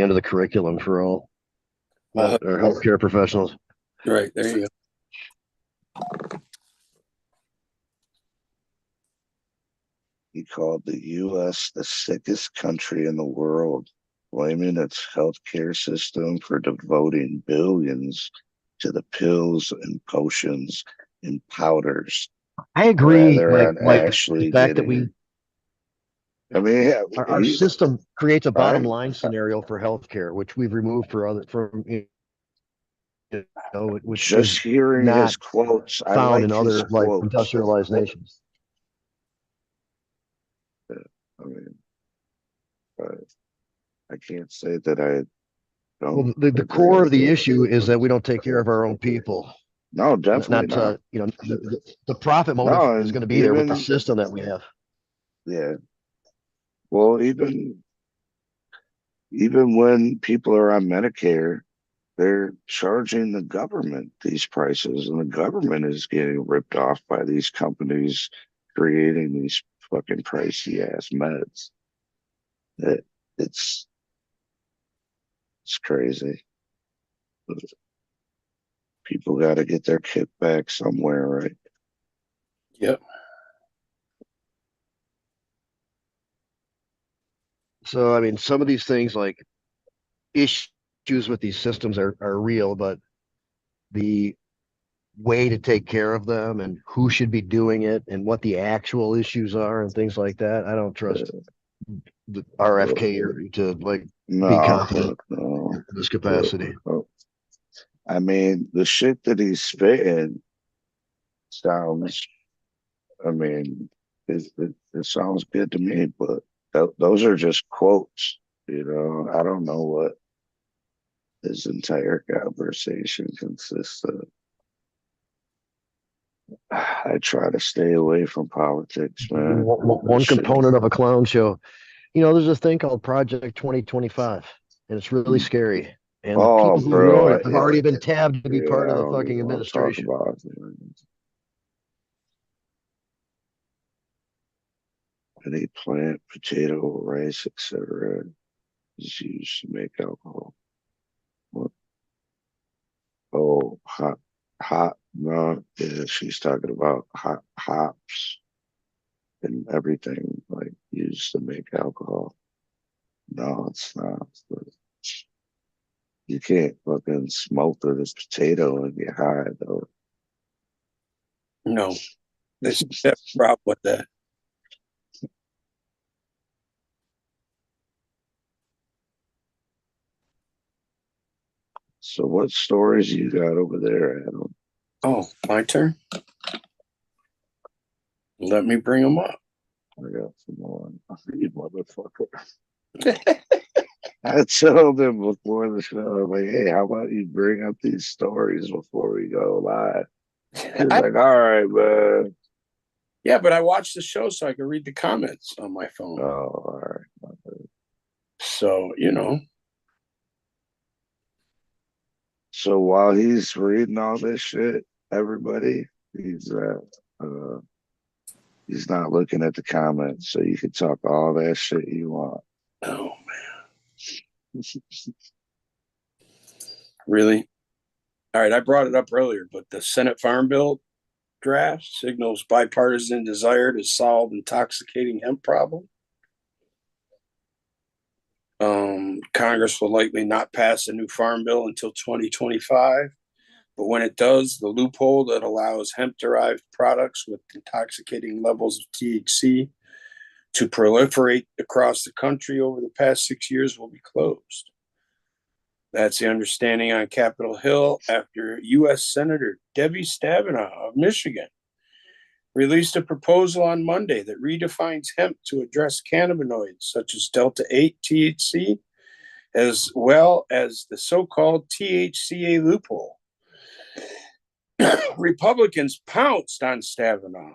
end of the curriculum for all our healthcare professionals. Right, there you go. He called the U.S. the sickest country in the world, blaming its healthcare system for devoting billions to the pills and potions and powders. I agree. Like the fact that our system creates a bottom line scenario for healthcare, which we've removed from You know, which Just is hearing not his quotes, I found like in his other like quotes. industrialized nations. I mean, I can't say that I don't. Well, the agree core with of the it. issue is that we don't take care of our own people. No, definitely not. You know, the profit motive No, is and going to be there with the even system that we have. yeah. Well, even when people are on Medicare, they're charging the government these prices, and the government is getting ripped off by these companies creating these fucking pricey ass meds. It, it's it's crazy. People got to get their kickback somewhere, right? Yep. So, I mean, some of these things like issues with these systems are real, but the way to take care of them and who should be doing it and what the actual issues are and things like that, I don't trust the RFK to like be confident in this capacity. I mean, the shit that he's spitting sounds, I mean, it sounds good to me, but those are just quotes, you know. I don't know what his entire conversation consists of. I try to stay away from politics, man. One component of a clown show. You know, there's a thing called Project 2025, and it's really scary. And the people who wrote it have already been tabbed to be part of the fucking administration. Any plant, potato, rice, etc. is used to make alcohol. What? Oh, hot. No, yeah, she's talking about hops and everything like used to make alcohol. No, it's not. You can't fucking smother this potato and get high though. No, there's a problem with that. So what stories you got over there, Adam? Oh, my turn? Let me bring them up. I got some more. You motherfucker. I told him before the show, I'm like, hey, how about you bring up these stories before we go live? He's like, all right, man. Yeah, but I watched the show so I could read the comments on my phone. Oh, all right. So, you know. So while he's reading all this shit, everybody, he's not looking at the comments, so you can talk all that shit you want. Oh man. Really? All right, I brought it up earlier, but the Senate Farm Bill draft signals bipartisan desire to solve intoxicating hemp problem. Congress will likely not pass a new farm bill until 2025. But when it does, the loophole that allows hemp-derived products with intoxicating levels of THC to proliferate across the country over the past 6 years will be closed. That's the understanding on Capitol Hill after U.S. Senator Debbie Stabenow of Michigan released a proposal on Monday that redefines hemp to address cannabinoids such as Delta-8 THC, as well as the so-called THCA loophole. Republicans pounced on Stabenow,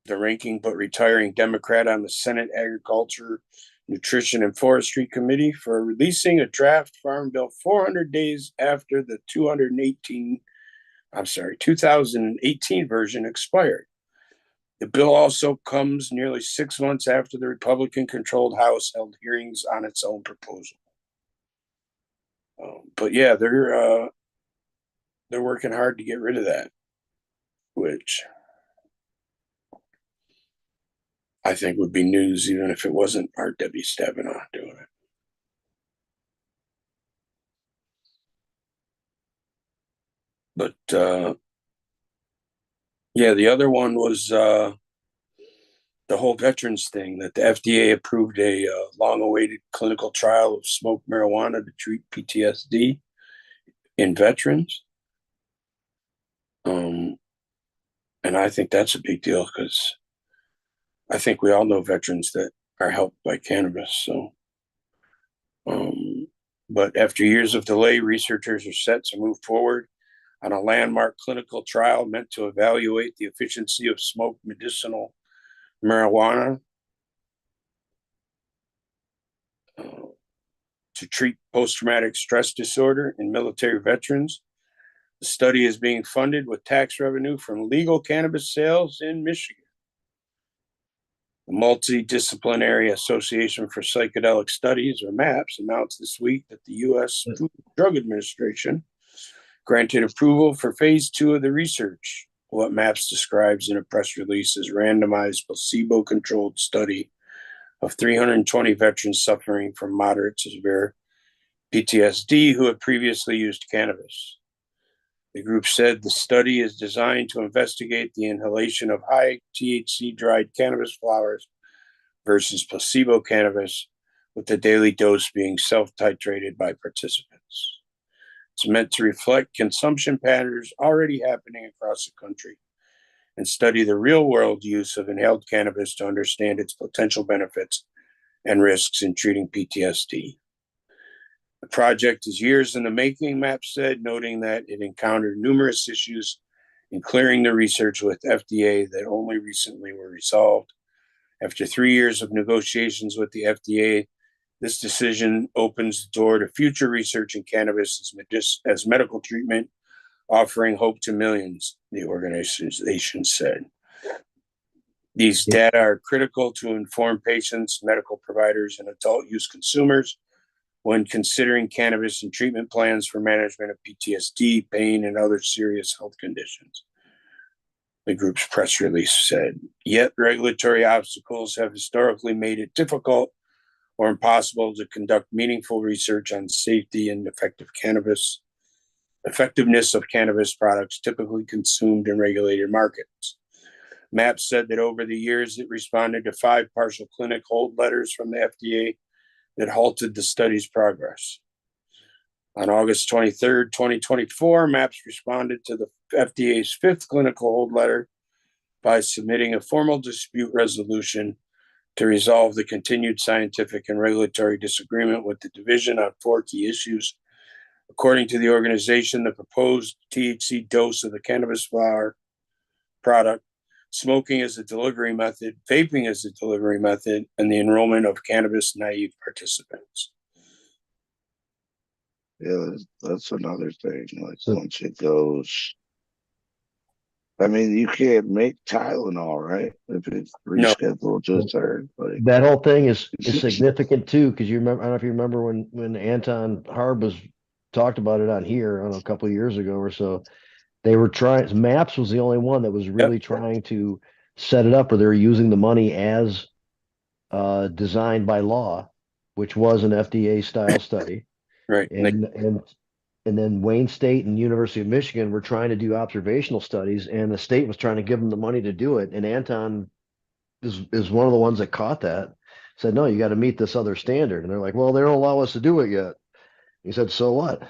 the ranking but retiring Democrat on the Senate Agriculture, Nutrition, and Forestry Committee, for releasing a draft farm bill 400 days after the 2018 version expired. The bill also comes nearly 6 months after the Republican-controlled House held hearings on its own proposal. But yeah, they're working hard to get rid of that, which I think would be news even if it wasn't our Debbie Stabenow doing it. But yeah, the other one was the whole veterans thing, that the FDA approved a long-awaited clinical trial of smoked marijuana to treat PTSD. in veterans. And I think that's a big deal because I think we all know veterans that are helped by cannabis. So, but after years of delay, researchers are set to move forward on a landmark clinical trial meant to evaluate the efficiency of smoked medicinal marijuana to treat post-traumatic stress disorder in military veterans. The study is being funded with tax revenue from legal cannabis sales in Michigan. The Multidisciplinary Association for Psychedelic Studies, or MAPS, announced this week that the U.S. Food and Drug Administration granted approval for phase 2 of the research, what MAPS describes in a press release as randomized placebo-controlled study of 320 veterans suffering from moderate to severe PTSD who had previously used cannabis. The group said the study is designed to investigate the inhalation of high THC dried cannabis flowers versus placebo cannabis, with the daily dose being self-titrated by participants. It's meant to reflect consumption patterns already happening across the country and study the real-world use of inhaled cannabis to understand its potential benefits and risks in treating PTSD. The project is years in the making, MAPS said, noting that it encountered numerous issues in clearing the research with FDA that only recently were resolved. After 3 years of negotiations with the FDA, this decision opens the door to future research in cannabis as medical treatment, offering hope to millions, the organization said. These data are critical to inform patients, medical providers, and adult use consumers when considering cannabis and treatment plans for management of PTSD, pain, and other serious health conditions. The group's press release said, yet regulatory obstacles have historically made it difficult or impossible to conduct meaningful research on safety and effectiveness of cannabis products typically consumed in regulated markets. MAPS said that over the years it responded to 5 partial clinic hold letters from the FDA that halted the study's progress. On August 23rd, 2024, MAPS responded to the FDA's 5th clinical hold letter by submitting a formal dispute resolution to resolve the continued scientific and regulatory disagreement with the division on 4 key issues. According to the organization, the proposed THC dose of the cannabis flower product, smoking as a delivery method, vaping as a delivery method, and the enrollment of cannabis-naive participants. Yeah, that's another thing. Like once it goes, I mean, you can't make Tylenol, right? If it's rescheduled to the 3rd. Like, that whole thing is significant too, because you remember, I don't know if you remember when Anton Harb was talked about it on here, I don't know, a couple of years ago or so. They were trying, MAPS was the only one that was really trying to set it up where they were using the money as designed by law, which was an FDA style study. Right. And then Wayne State and University of Michigan were trying to do observational studies, and the state was trying to give them the money to do it. And Anton is one of the ones that caught that, said, no, you got to meet this other standard. And they're like, well, they don't allow us to do it yet. He said, so what?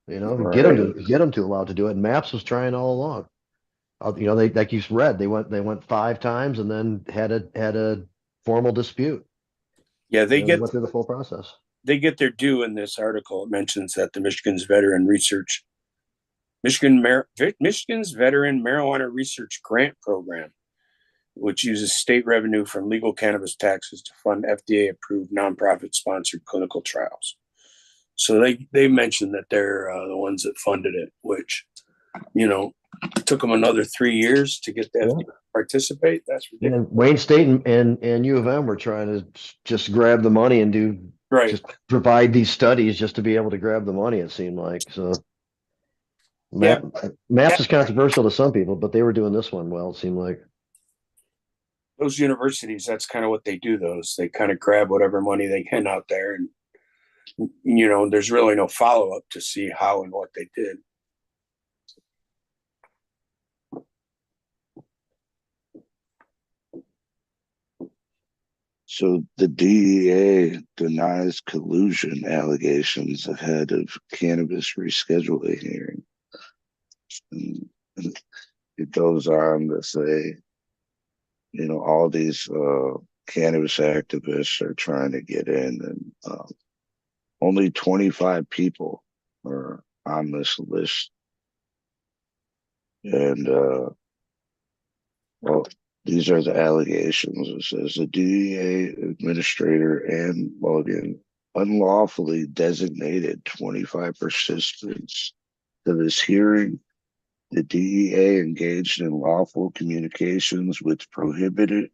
You know, get them to allow to do it. And MAPS was trying all along. You know, they, like you read, they went 5 times and then had a formal dispute. Yeah, they went through the full process. They get their due in this article. It mentions that the Michigan's Veteran Marijuana Research Grant Program, which uses state revenue from legal cannabis taxes to fund FDA-approved nonprofit-sponsored clinical trials. So they mentioned that they're the ones that funded it, which, you know, took them another 3 years to get that to participate. That's ridiculous. And Wayne State and U of M were trying to just grab the money and just provide these studies just to be able to grab the money, it seemed like. So MAPS is controversial to some people, but they were doing this one well, it seemed like. Those universities, that's kind of what they do, they kind of grab whatever money they can out there, and you know, there's really no follow-up to see how and what they did. So the DEA denies collusion allegations ahead of cannabis rescheduling hearing. And it goes on to say, all these cannabis activists are trying to get in, and only 25 people are on this list. And well, these are the allegations. It says the DEA administrator Ann Logan unlawfully designated 25 participants to this hearing. The DEA engaged in lawful communications with prohibitionist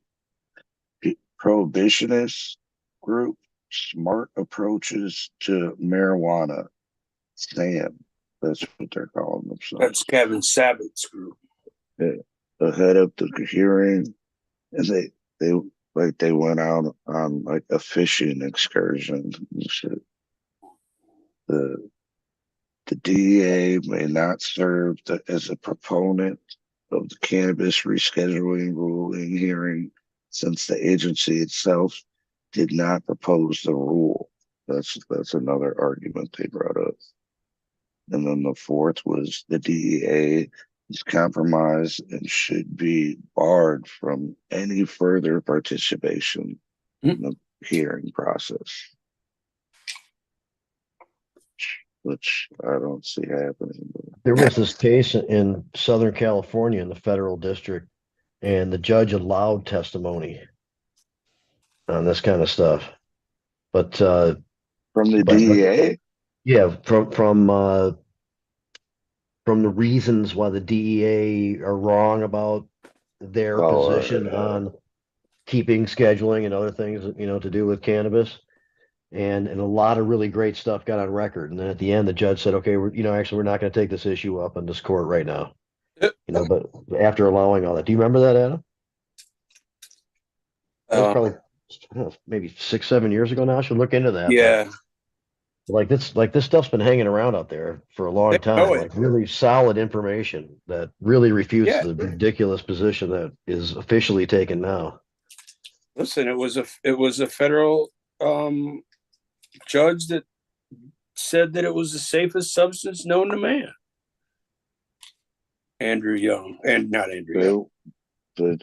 group Smart Approaches to Marijuana. SAM. That's what they're calling themselves. That's Kevin Sabbath's group. Yeah. Ahead of the hearing, and they went out on like a fishing excursion and shit. The DEA may not serve as a proponent of the cannabis rescheduling ruling hearing since the agency itself did not propose the rule. That's another argument they brought up. And then the fourth was the DEA is compromised and should be barred from any further participation in the hearing process, which I don't see happening. There was this case in Southern California in the federal district, and the judge allowed testimony on this kind of stuff. But from the DEA? Yeah, from the reasons why the DEA are wrong about their position on keeping scheduling and other things, to do with cannabis. And a lot of really great stuff got on record. And then at the end, the judge said, okay, we're not going to take this issue up in this court right now. But after allowing all that, do you remember that, Adam? That was probably maybe 6-7 years ago now. I should look into that. Yeah. But this stuff's been hanging around out there for a long time. Like really solid information that really refutes the ridiculous position that is officially taken now. Listen, it was a federal judge that said that it was the safest substance known to man. Andrew Young, and not Andrew Young.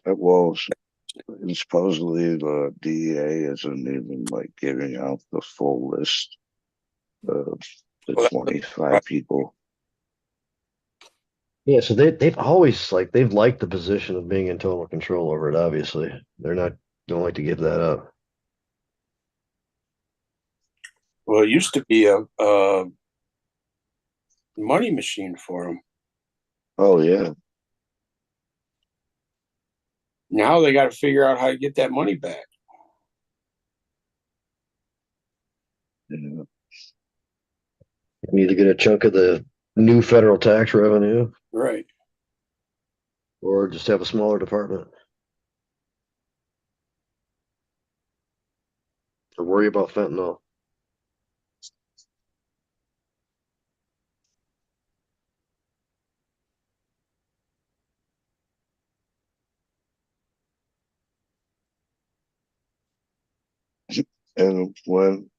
And supposedly the DEA isn't even like giving out the full list of the 25 people. Yeah, so they've always they've liked the position of being in total control over it. Obviously, don't like to give that up. Well, it used to be a money machine for them. Oh yeah. Now they got to figure out how to get that money back. Yeah. You either get a chunk of the new federal tax revenue, right, or just have a smaller department, or worry about fentanyl. And when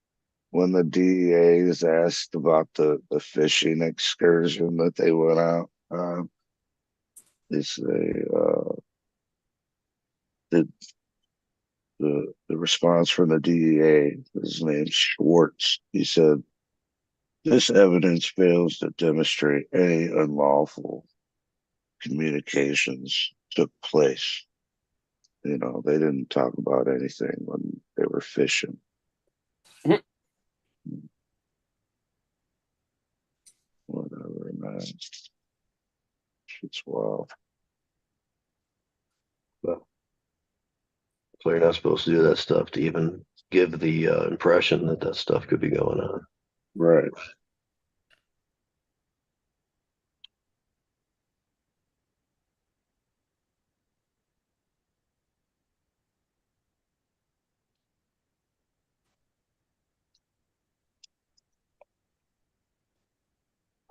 the DEA is asked about the fishing excursion that they went out on, they say the response from the DEA, his name's Schwartz, he said, this evidence fails to demonstrate any unlawful communications took place. They didn't talk about anything when they were fishing. Whatever, man. Shit's wild. So you're not supposed to do that stuff to even give the impression that stuff could be going on. Right.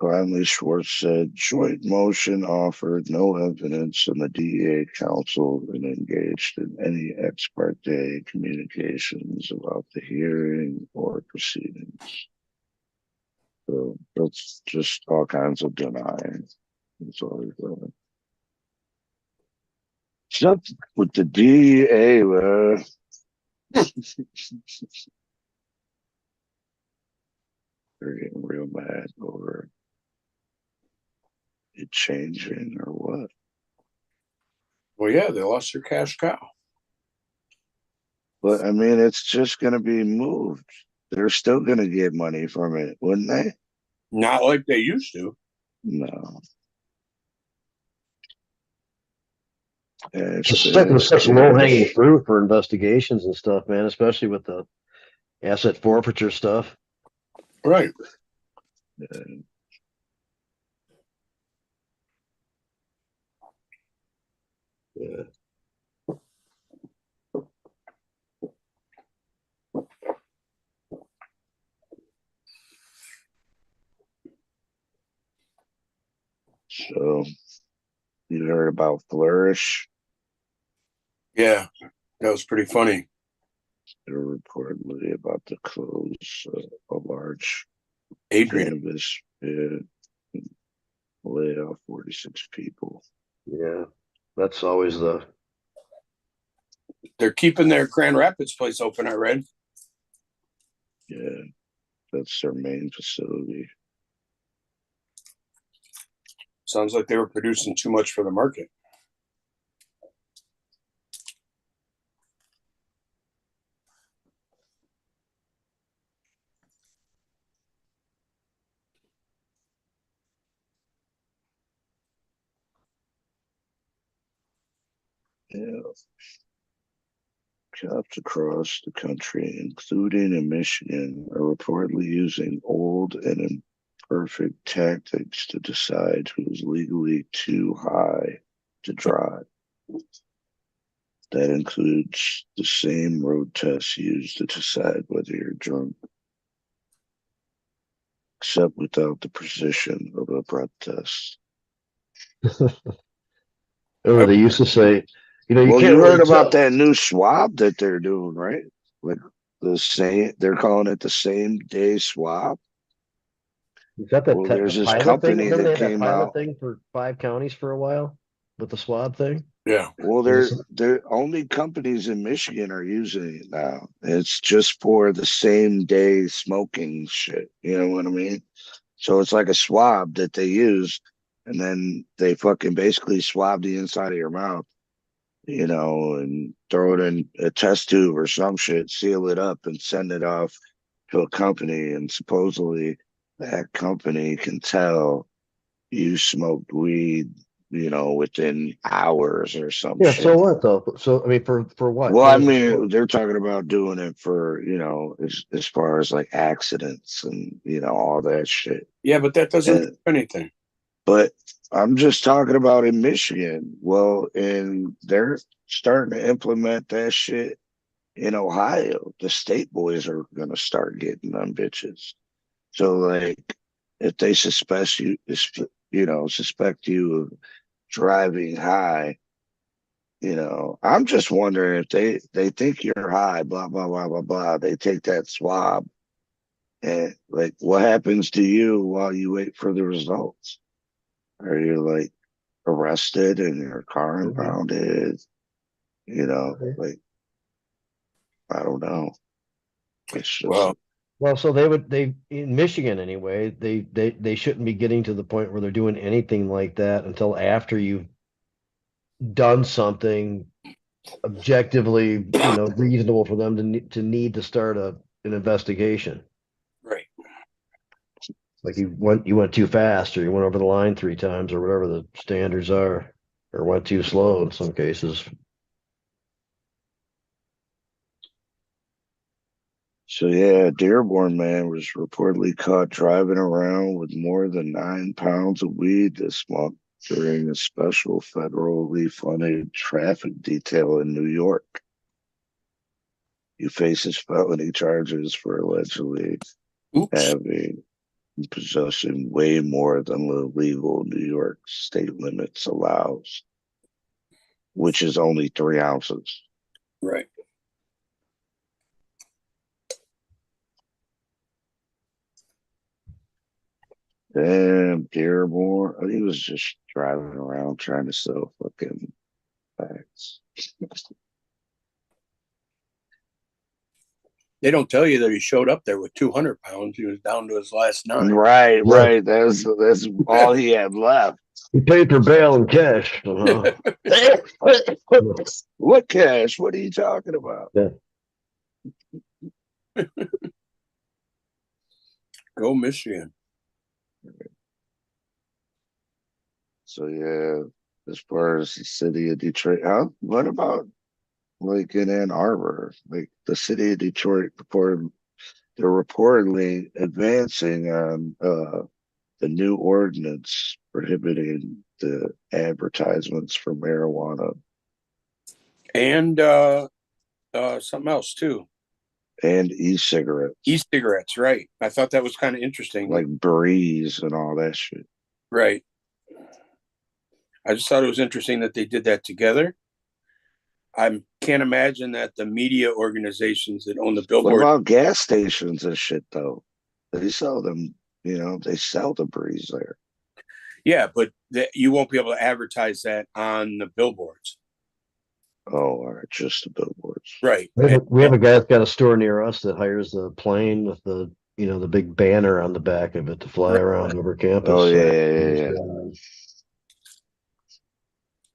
Finally, Schwartz said, joint motion offered no evidence, and the DEA counsel and engaged in any ex parte communications about the hearing or proceedings. So that's just all kinds of denying. That's all he's doing. Stuff with the DEA, man. They're getting real mad over it changing or what? Well, yeah, they lost their cash cow. But I mean, it's just going to be moved. They're still going to get money from it, wouldn't they? Not like they used to. No. Yeah, It's such low hanging fruit for investigations and stuff, man, especially with the asset forfeiture stuff. Right. Yeah. So, you heard about Flourish? Yeah, that was pretty funny. They're reportedly about to close a large cannabis, lay off 46 people. Yeah, that's always the. They're keeping their Grand Rapids place open, I read. Yeah, that's their main facility. Sounds like they were producing too much for the market. Yeah. Cops across the country, including in Michigan, are reportedly using old and imperfect tactics to decide who's legally too high to drive. That includes the same road tests used to decide whether you're drunk, except without the precision of a breath test. Oh, they used to say, you know, you can't heard really about tell. that new swab that they're doing, right? Like they're calling it the same day swab. Is that the, there's the this pilot company thing? Remember that they had that came pilot out. thing for 5 counties for a while with the swab thing? Yeah. Well, they're only companies in Michigan are using it now. It's just for the same day smoking shit. You know what I mean? So it's like a swab that they use, and then they fucking basically swab the inside of your mouth, you know, and throw it in a test tube or some shit, seal it up, and send it off to a company. And supposedly that company can tell you smoked weed, you know, within hours or some Yeah, shit. so what though? So I mean, for what? Well, I mean, they're talking about doing it for, you know, as far as like accidents and, you know, all that shit. Yeah, but that doesn't do anything. But I'm just talking about in Michigan. Well, and they're starting to implement that shit in Ohio. The state boys are gonna start getting them bitches. So like, if they suspect you of driving high, you know, I'm just wondering if they think you're high, blah blah blah blah blah. They take that swab, and like, what happens to you while you wait for the results? Are you like arrested and your car impounded? You know, like, I don't know. It's just well, so they in Michigan anyway, they shouldn't be getting to the point where they're doing anything like that until after you've done something objectively, you know, reasonable for them to need to start an investigation. Right. Like you went too fast, or you went over the line 3 times, or whatever the standards are, or went too slow in some cases. So yeah, a Dearborn man was reportedly caught driving around with more than 9 pounds of weed this month during a special federally funded traffic detail in New York. He faces felony charges for allegedly having possessing way more than the legal New York state limits allows, which is only 3 ounces. Right. Damn, Dearmore. He was just driving around trying to sell fucking facts. They don't tell you that he showed up there with 200 pounds. He was down to his last 9. Right. That's all he had left. He paid for bail in cash. What cash? What are you talking about? Yeah. Go Michigan. So yeah, as far as the city of Detroit, what about like in Ann Arbor? Like the city of Detroit, they're reportedly advancing on the new ordinance prohibiting the advertisements for marijuana and something else too. And e-cigarettes. E-cigarettes, right. I thought that was kind of interesting. Like Breeze and all that shit. Right. I just thought it was interesting that they did that together. I can't imagine that the media organizations that own the billboard. What about gas stations and shit, though? They sell them, they sell the Breeze there. Yeah, but you won't be able to advertise that on the billboards. Oh, all right, just the billboards. Right. We have a guy that's got a store near us that hires the plane with the big banner on the back of it to fly around over campus. Oh, yeah.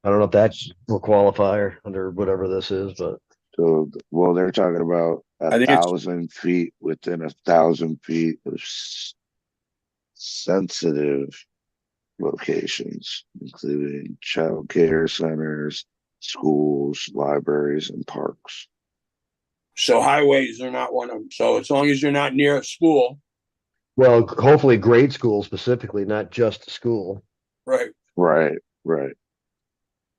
I don't know if that will qualify under whatever this is, but they're talking about 1,000 feet within 1,000 feet of sensitive locations, including child care centers, schools, libraries, and parks. So highways are not one of them. So as long as you're not near a school. Well, hopefully grade school specifically, not just school. Right.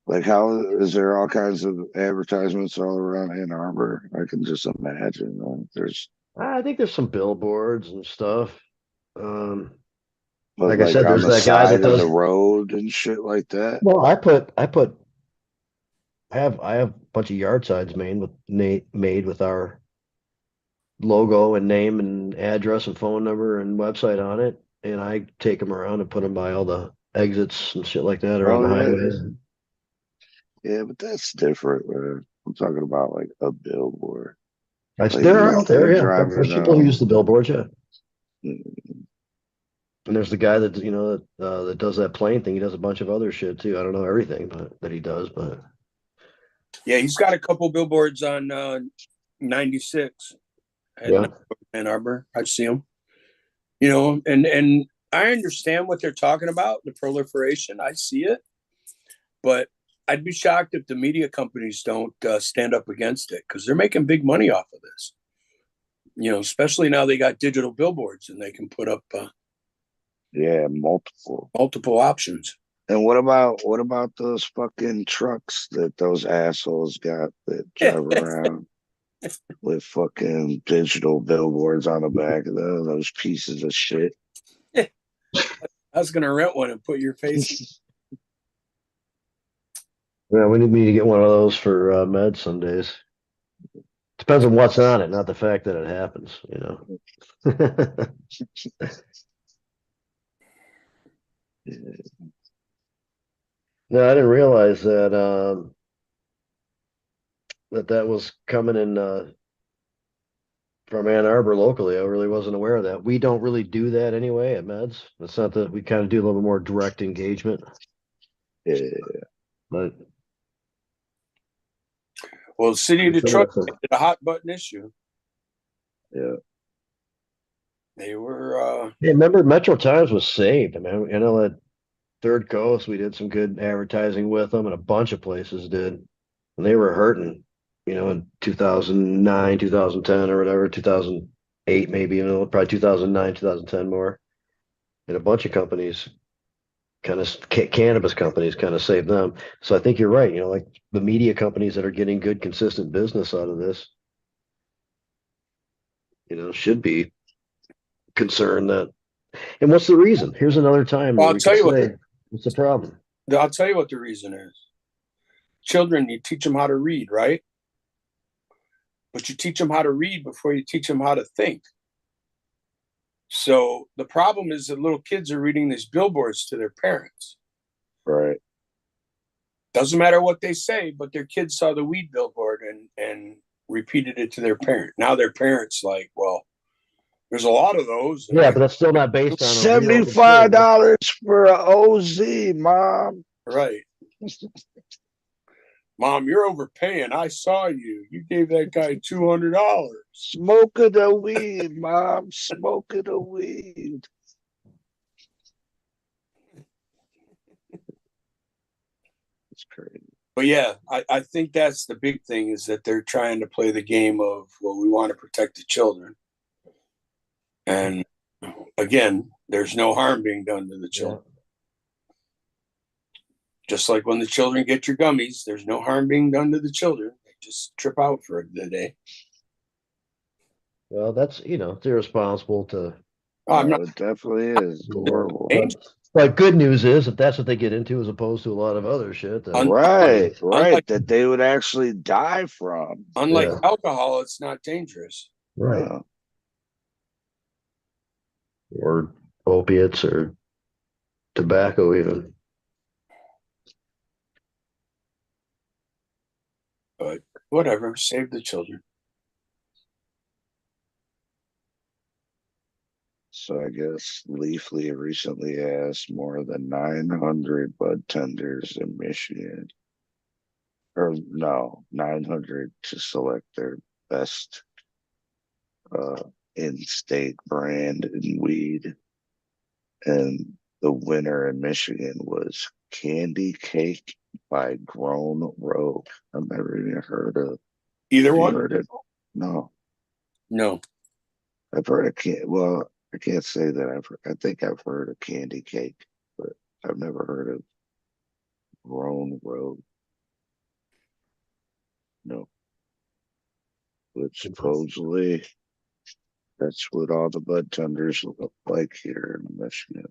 Like, how is there all kinds of advertisements all around Ann Arbor? I can just imagine. I think there's some billboards and stuff. Like I said, there's that guy that does the road and shit like that. Well, I have a bunch of yard signs made with our logo and name and address and phone number and website on it, and I take them around and put them by all the exits and shit like that around the highways. Yeah, but that's different, man. I'm talking about like a billboard. They're out there, yeah. There's people who use the billboards, yeah. And there's the guy that that does that plane thing. He does a bunch of other shit too. I don't know everything, but that he does. But yeah, he's got a couple billboards on 96 at Ann Arbor. I see him. And I understand what they're talking about, the proliferation. I see it, but I'd be shocked if the media companies don't stand up against it, because they're making big money off of this. Especially now they got digital billboards and they can put up multiple options. And what about those fucking trucks that those assholes got that drive around with fucking digital billboards on the back of those pieces of shit? I was gonna rent one and put your face. Yeah, we need to get one of those for Med Sundays. Depends on what's on it, not the fact that it happens, No, I didn't realize that that was coming in from Ann Arbor locally. I really wasn't aware of that. We don't really do that anyway at Meds. It's not that we kind of do a little more direct engagement. Yeah. But well, the city of Detroit did a hot button issue. Yeah. They were hey, remember Metro Times was saved. I mean, I know that Third Coast, we did some good advertising with them, and a bunch of places did. And they were hurting, in 2009, 2010 or whatever, 2008 maybe, probably 2009, 2010 more. And a bunch of companies, cannabis companies kind of saved them. So I think you're right, like the media companies that are getting good, consistent business out of this, should be concerned that And what's the reason? Here's another time Well, where I'll we tell can you what. say, what's the problem? I'll tell you what the reason is. Children, you teach them how to read, right? But you teach them how to read before you teach them how to think. So the problem is that little kids are reading these billboards to their parents. Right. Doesn't matter what they say, but their kids saw the weed billboard and repeated it to their parent. Now their parents like, well, there's a lot of those. Yeah, but that's still not based on a real $75 for a OZ, Mom. Right. Mom, you're overpaying. I saw you. You gave that guy $200. Smoking the weed, Mom. Smoking the weed. It's crazy. But yeah, I think that's the big thing is that they're trying to play the game of, well, we want to protect the children. And again, there's no harm being done to the children. Yeah. Just like when the children get your gummies, there's no harm being done to the children. They just trip out for the day. Well, that's, it's irresponsible to. It definitely is horrible. But good news is if that's what they get into as opposed to a lot of other shit. Right. That they would actually die from. Unlike alcohol, it's not dangerous. Right. Or opiates or tobacco even. But whatever, save the children. So I guess Leafly recently asked more than 900 bud tenders in Michigan. Or no, 900 to select their best in-state brand in weed. And the winner in Michigan was Candy Cake by Grown Rogue. I've never even heard of either one. Heard it? No. I've heard of I can't say that I think I've heard of Candy Cake, but I've never heard of Grown Rogue. No. But supposedly that's what all the bud tenders look like here in Michigan.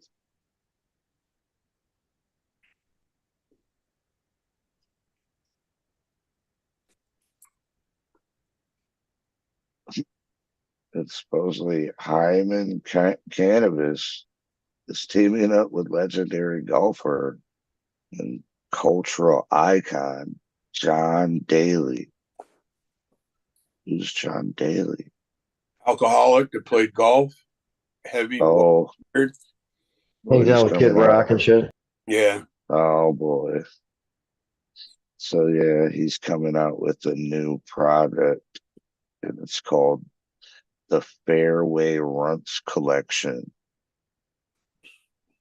And supposedly Hyman Cannabis is teaming up with legendary golfer and cultural icon John Daly. Who's John Daly? Alcoholic that played golf, heavy. Oh, hangs out with Kid Rock and shit. Yeah. Oh boy. So yeah, he's coming out with a new product, and it's called the Fairway Runts Collection.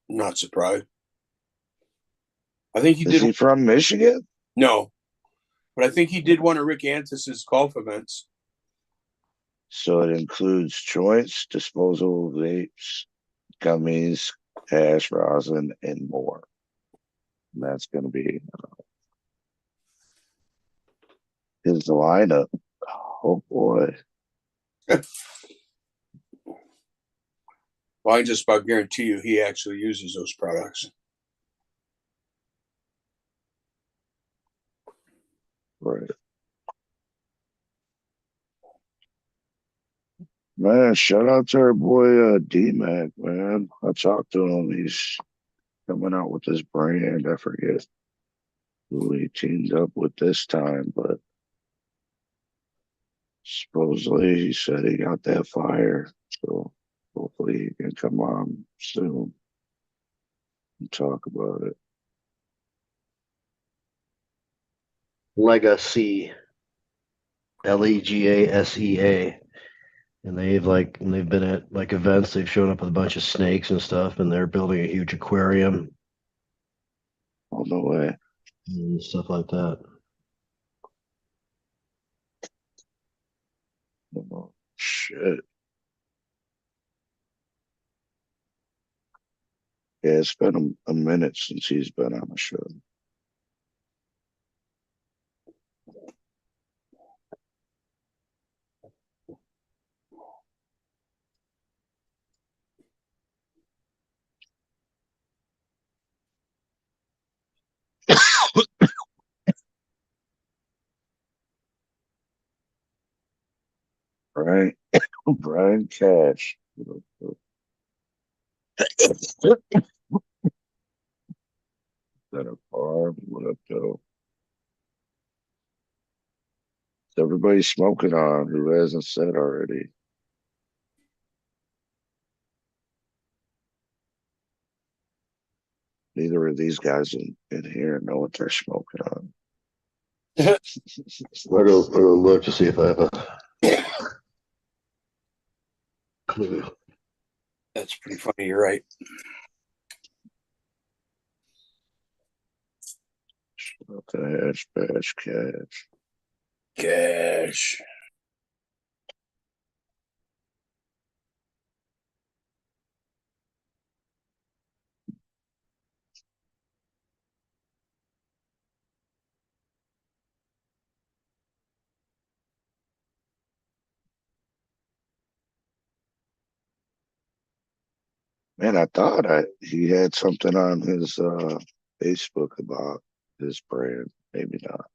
Not surprised. I think Is he from Michigan? No, but I think he did one of Rick Antos's golf events. So it includes joints, disposable vapes, gummies, hash rosin, and more. And that's going to be his lineup. Oh boy. Well, I just about guarantee you he actually uses those products. Right. Man, shout out to our boy D-Mac, man. I talked to him. He's coming out with this brand. I forget who he teamed up with this time, but supposedly he said he got that fire. So hopefully he can come on soon and talk about it. Legacy. Legasea. And they've been at like events, they've shown up with a bunch of snakes and stuff, and they're building a huge aquarium. Oh, no way. And stuff like that. Oh, shit. Yeah, it's been a minute since he's been on the show. Brian Cash. That a farm? What up, though? Everybody's smoking on. Who hasn't said already? Neither of these guys in here know what they're smoking on. I'll go look to see if I have a clue. That's pretty funny. You're right. What the hash bash cash? Cash. Man, I thought he had something on his Facebook about his brand. Maybe not.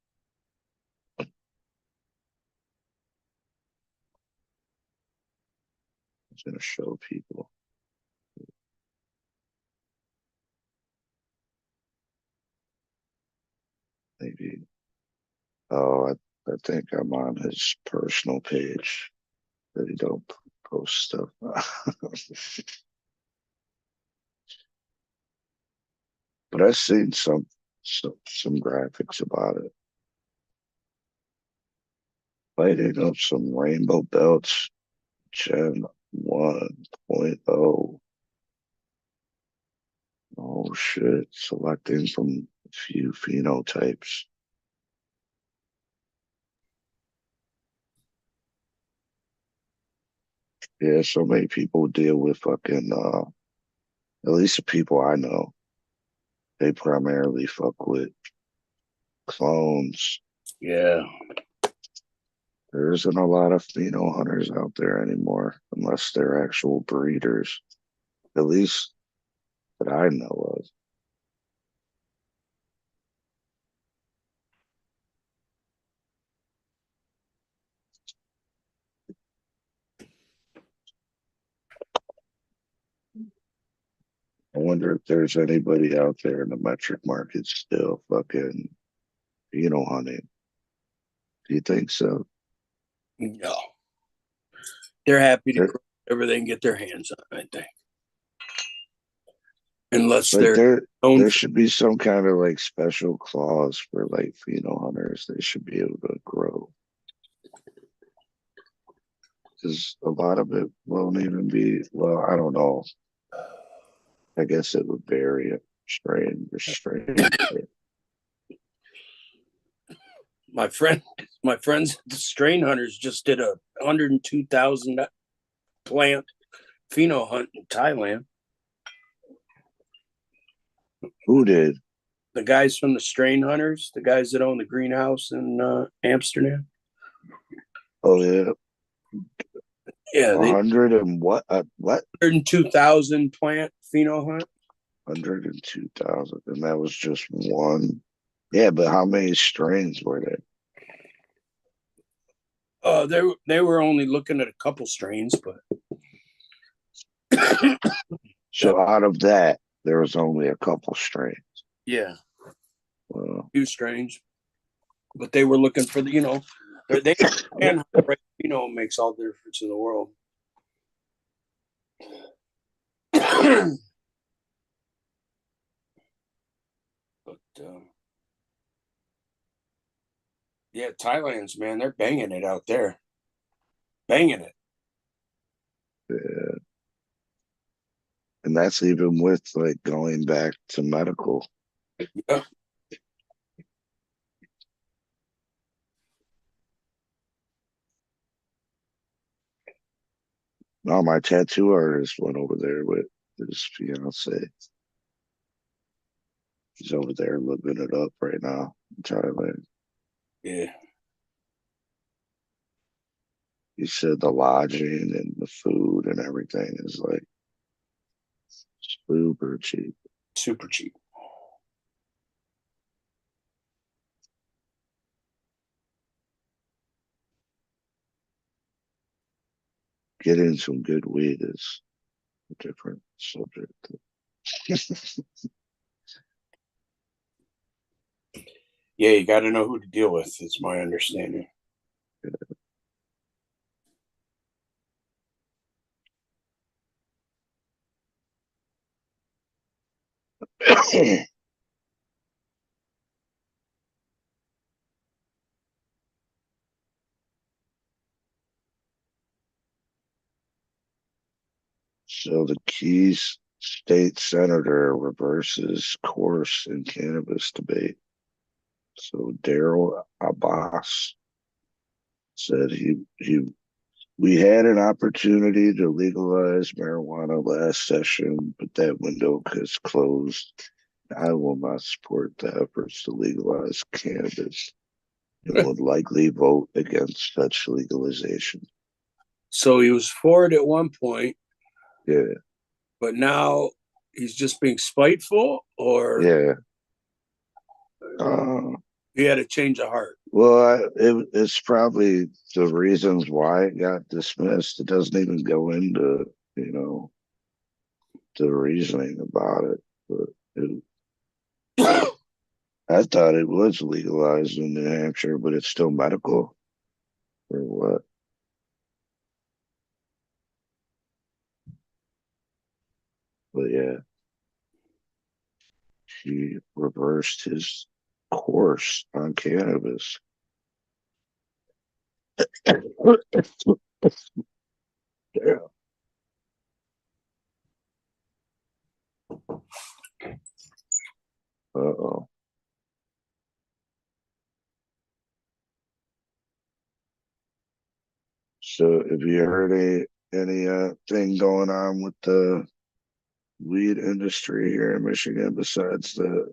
He's gonna show people. Maybe. Oh, I think I'm on his personal page that he don't post stuff. But I've seen some graphics about it. Lighting up some rainbow belts, Gen 1.0. Oh shit! Selecting from a few phenotypes. Yeah, so many people deal with fucking at least the people I know, they primarily fuck with clones. Yeah. There isn't a lot of pheno hunters out there anymore, unless they're actual breeders. At least that I know of. I wonder if there's anybody out there in the metric market still fucking pheno hunting. Do you think so? No. They're happy to grow whatever they can get their hands on, I think. Unless Like they're there should be some kind of like special clause for like pheno hunters. They should be able to grow. Because a lot of it won't even be, well, I don't know. I guess it would vary strain to strain. my friends, the strain hunters just did a 102,000 plant pheno hunt in Thailand. Who did? The guys from the strain hunters, the guys that own the greenhouse in Amsterdam. Oh yeah. Yeah, 100 and what? What? 102,000 plant pheno hunt. 102,000, and that was just one. Yeah, but how many strains were there? They were only looking at a couple strains, but so out of that, there was only a couple strains. Yeah, Well, few strains, but they were looking for the they and makes all the difference in the world. But yeah, Thailand's, man, they're banging it out there. Banging it. Yeah. And that's even with like going back to medical. Yeah. No, my tattoo artist went over there with his fiance. He's over there living it up right now in Thailand. Yeah. He said the lodging and the food and everything is like super cheap. Super cheap. getting some good weed is a different subject. Yeah, you got to know who to deal with. Is my understanding. So the Keys state senator reverses course in cannabis debate. So Daryl Abbas said we had an opportunity to legalize marijuana last session, but that window has closed. I will not support the efforts to legalize cannabis and would likely vote against such legalization. So he was for it at one point. Yeah. But now he's just being spiteful, or yeah. He had a change of heart. Well, it's probably the reasons why it got dismissed. It doesn't even go into, the reasoning about it. But I thought it was legalized in New Hampshire, but it's still medical, or what? But yeah, he reversed his course on cannabis. Yeah. Uh-oh. So have you heard any thing going on with the weed industry here in Michigan besides the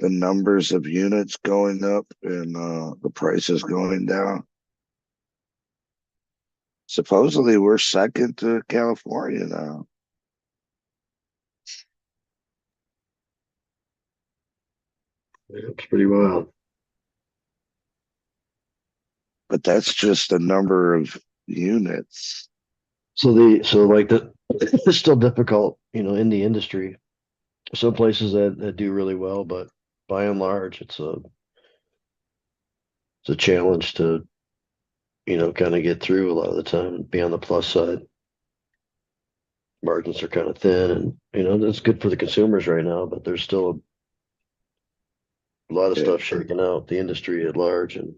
numbers of units going up and the prices going down? Supposedly we're second to California now. It's pretty wild. But that's just the number of units. It's still difficult, in the industry. Some places that do really well, but by and large, it's a challenge to, kind of get through a lot of the time and be on the plus side. Margins are kind of thin, and that's good for the consumers right now, but there's still a lot of stuff shaking out the industry at large and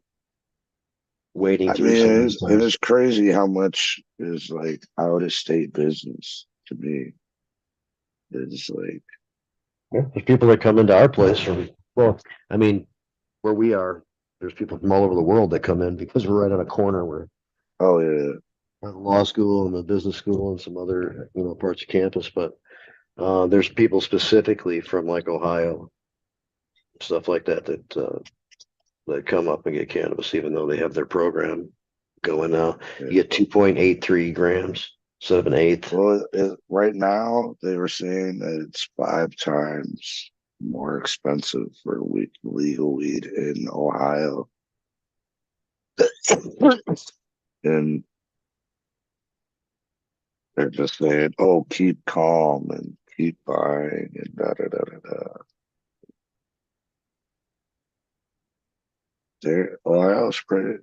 waiting through some of these it is crazy how much is like out of state business to me. It's like, there's people that come into our place from, where we are, there's people from all over the world that come in because we're right on a corner where the law school and the business school and some other, parts of campus, but there's people specifically from like Ohio, stuff like that come up and get cannabis, even though they have their program going now. You get 2.83 grams instead of an eighth. Well, right now they were saying that it's 5 times more expensive for legal weed in Ohio. And they're just saying, "Oh, keep calm and keep buying and da da da da da." Ohio's pretty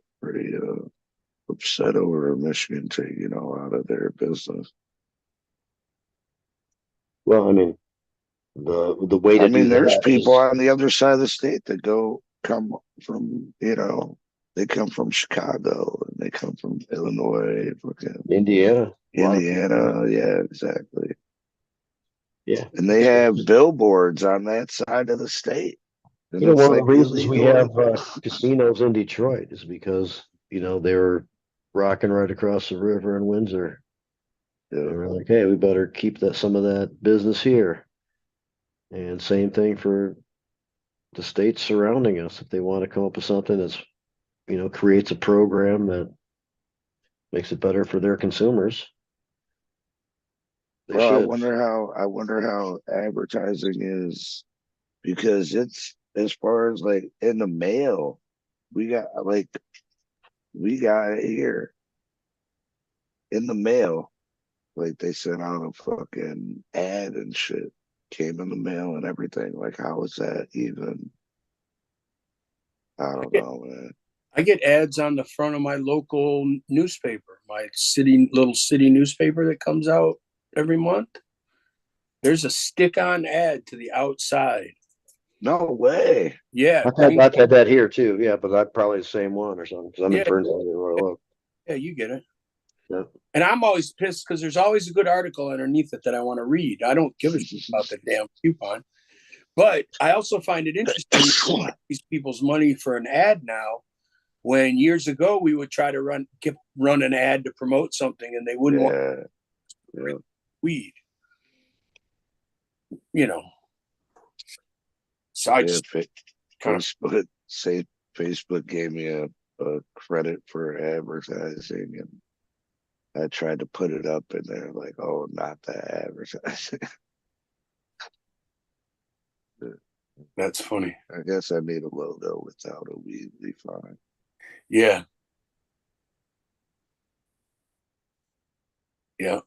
upset over Michigan taking out of their business. Well, the way to do there's that people is, on the other side of the state that come from, they come from Chicago and they come from Illinois, Indiana. Yeah, exactly. Yeah. And they have billboards on that side of the state. And one of the reasons we have casinos in Detroit is because, they were rocking right across the river in Windsor. Yeah. And we're like, hey, we better keep some of that business here. And same thing for the states surrounding us. If they want to come up with something that's, creates a program that makes it better for their consumers. Well, I wonder how advertising is, because it's, as far as like in the mail, we got it here. in the mail. Like they sent out a fucking ad and shit. Came in the mail and everything. Like, how is that even? I don't know, man. I get ads on the front of my local newspaper, my little city newspaper that comes out every month. There's a stick-on ad to the outside. No way. Yeah. I've had that here too. Yeah, but I'm probably the same one or something because I'm in Ferndale where I live. Yeah, you get it. Yeah. And I'm always pissed because there's always a good article underneath it that I want to read. I don't give a shit about the damn coupon. But I also find it interesting to these people's money for an ad now, when years ago we would try to run an ad to promote something and they wouldn't want weed. You know. So I just Facebook gave me a credit for advertising, and I tried to put it up, and they're like, "Oh, not the advertising." That's funny. I guess I made a logo without a weedly fine. Yeah. Yeah.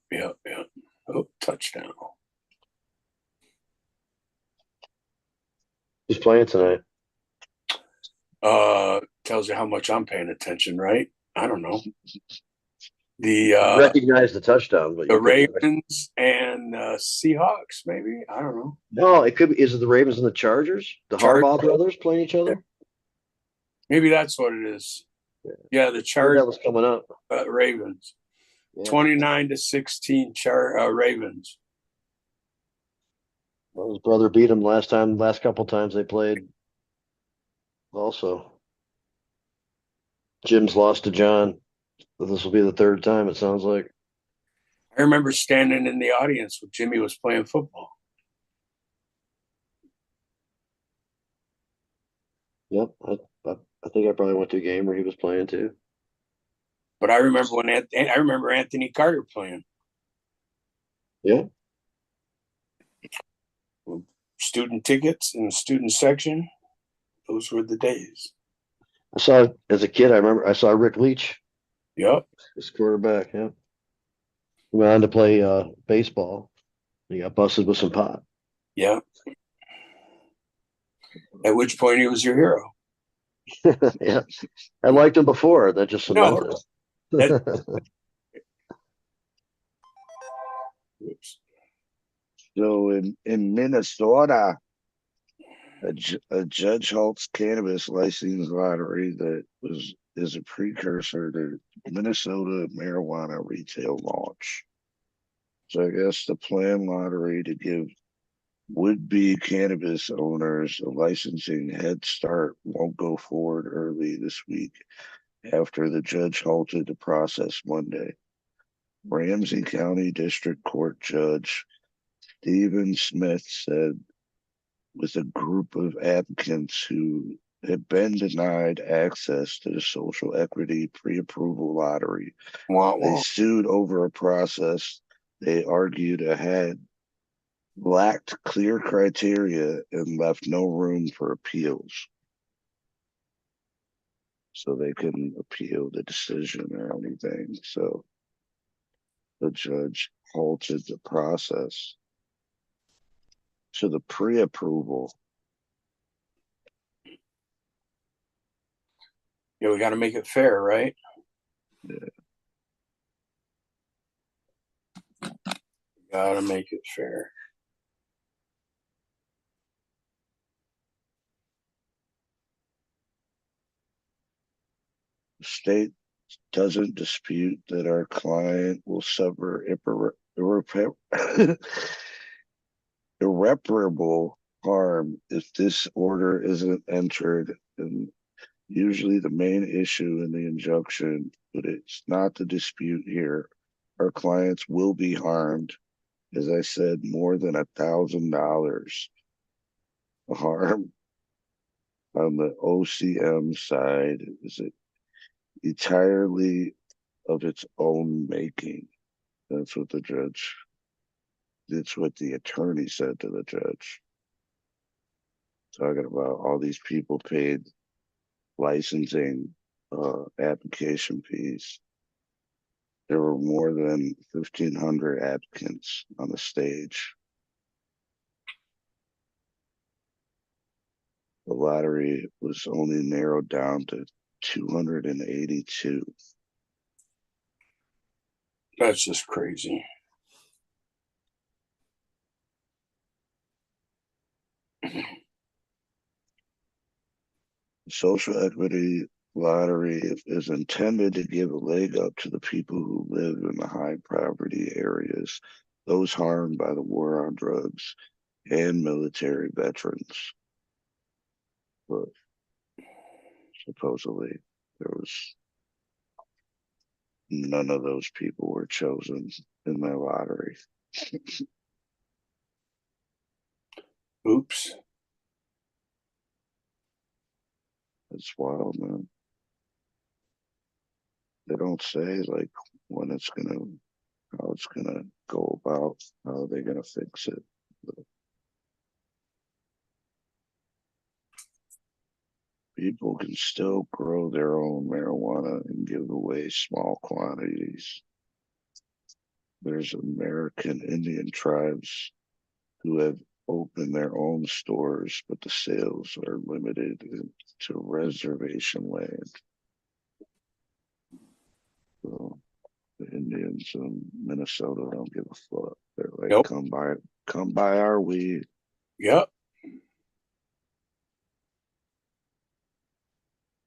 Oh, touchdown. Who's playing tonight? Tells you how much I'm paying attention, right? I don't know. Recognize the touchdown, but the Ravens and Seahawks, maybe. I don't know. No, it could be. Is it the Ravens and the Chargers? The Harbaugh brothers playing each other? Maybe that's what it is. Yeah, the Chargers. That was coming up. Ravens. Yeah. 29-16 Ravens. Well, his brother beat him last couple times they played. Also, Jim's lost to John. But this will be the third time, it sounds like. I remember standing in the audience when Jimmy was playing football. Yep, I think I probably went to a game where he was playing too. But I remember Anthony Carter playing. Yeah. Student tickets in the student section. Those were the days. I saw, as a kid, I saw Rick Leach. Yep. His quarterback, yeah. He went on to play baseball. He got busted with some pot. Yeah. At which point he was your hero. Yeah. I liked him before. That just cemented it. So in Minnesota, a judge halts cannabis license lottery that is a precursor to Minnesota marijuana retail launch. So I guess the planned lottery to give would-be cannabis owners a licensing head start won't go forward early this week after the judge halted the process Monday. Ramsey County District Court Judge Stephen Smith said with a group of applicants who had been denied access to the social equity pre-approval lottery. They sued over a process they argued had lacked clear criteria and left no room for appeals. So they couldn't appeal the decision or anything. So the judge halted the process. So the pre-approval. Yeah, we got to make it fair, right? Yeah. Got to make it fair. The state doesn't dispute that our client will suffer irreparable harm if this order isn't entered, and usually the main issue in the injunction, but it's not the dispute here. Our clients will be harmed. As I said, more than $1,000 harm on the OCM side is it entirely of its own making. That's what the attorney said to the judge. Talking about all these people paid licensing application fees. There were more than 1,500 applicants on the stage. The lottery was only narrowed down to 282. That's just crazy. Social equity lottery is intended to give a leg up to the people who live in the high poverty areas, those harmed by the war on drugs, and military veterans. But supposedly there was none of those people were chosen in the lottery. Oops. It's wild, man. They don't say like when it's gonna, how it's gonna go about, how they're gonna fix it. But people can still grow their own marijuana and give away small quantities. There's American Indian tribes who have opened their own stores, but the sales are limited to reservation land. So the Indians in Minnesota don't give a fuck. They're like, Nope. come buy our weed. Yep.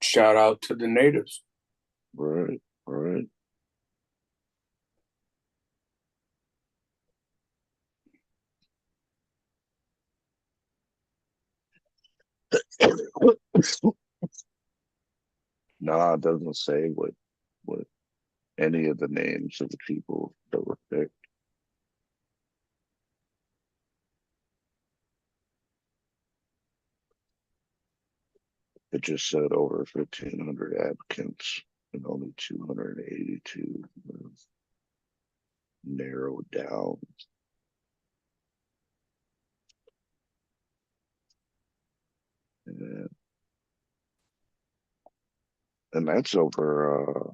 Shout out to the natives. Right, right. Nah, it doesn't say what any of the names of the people that were picked. It just said over 1,500 applicants and only 282 were narrowed down. And that's over,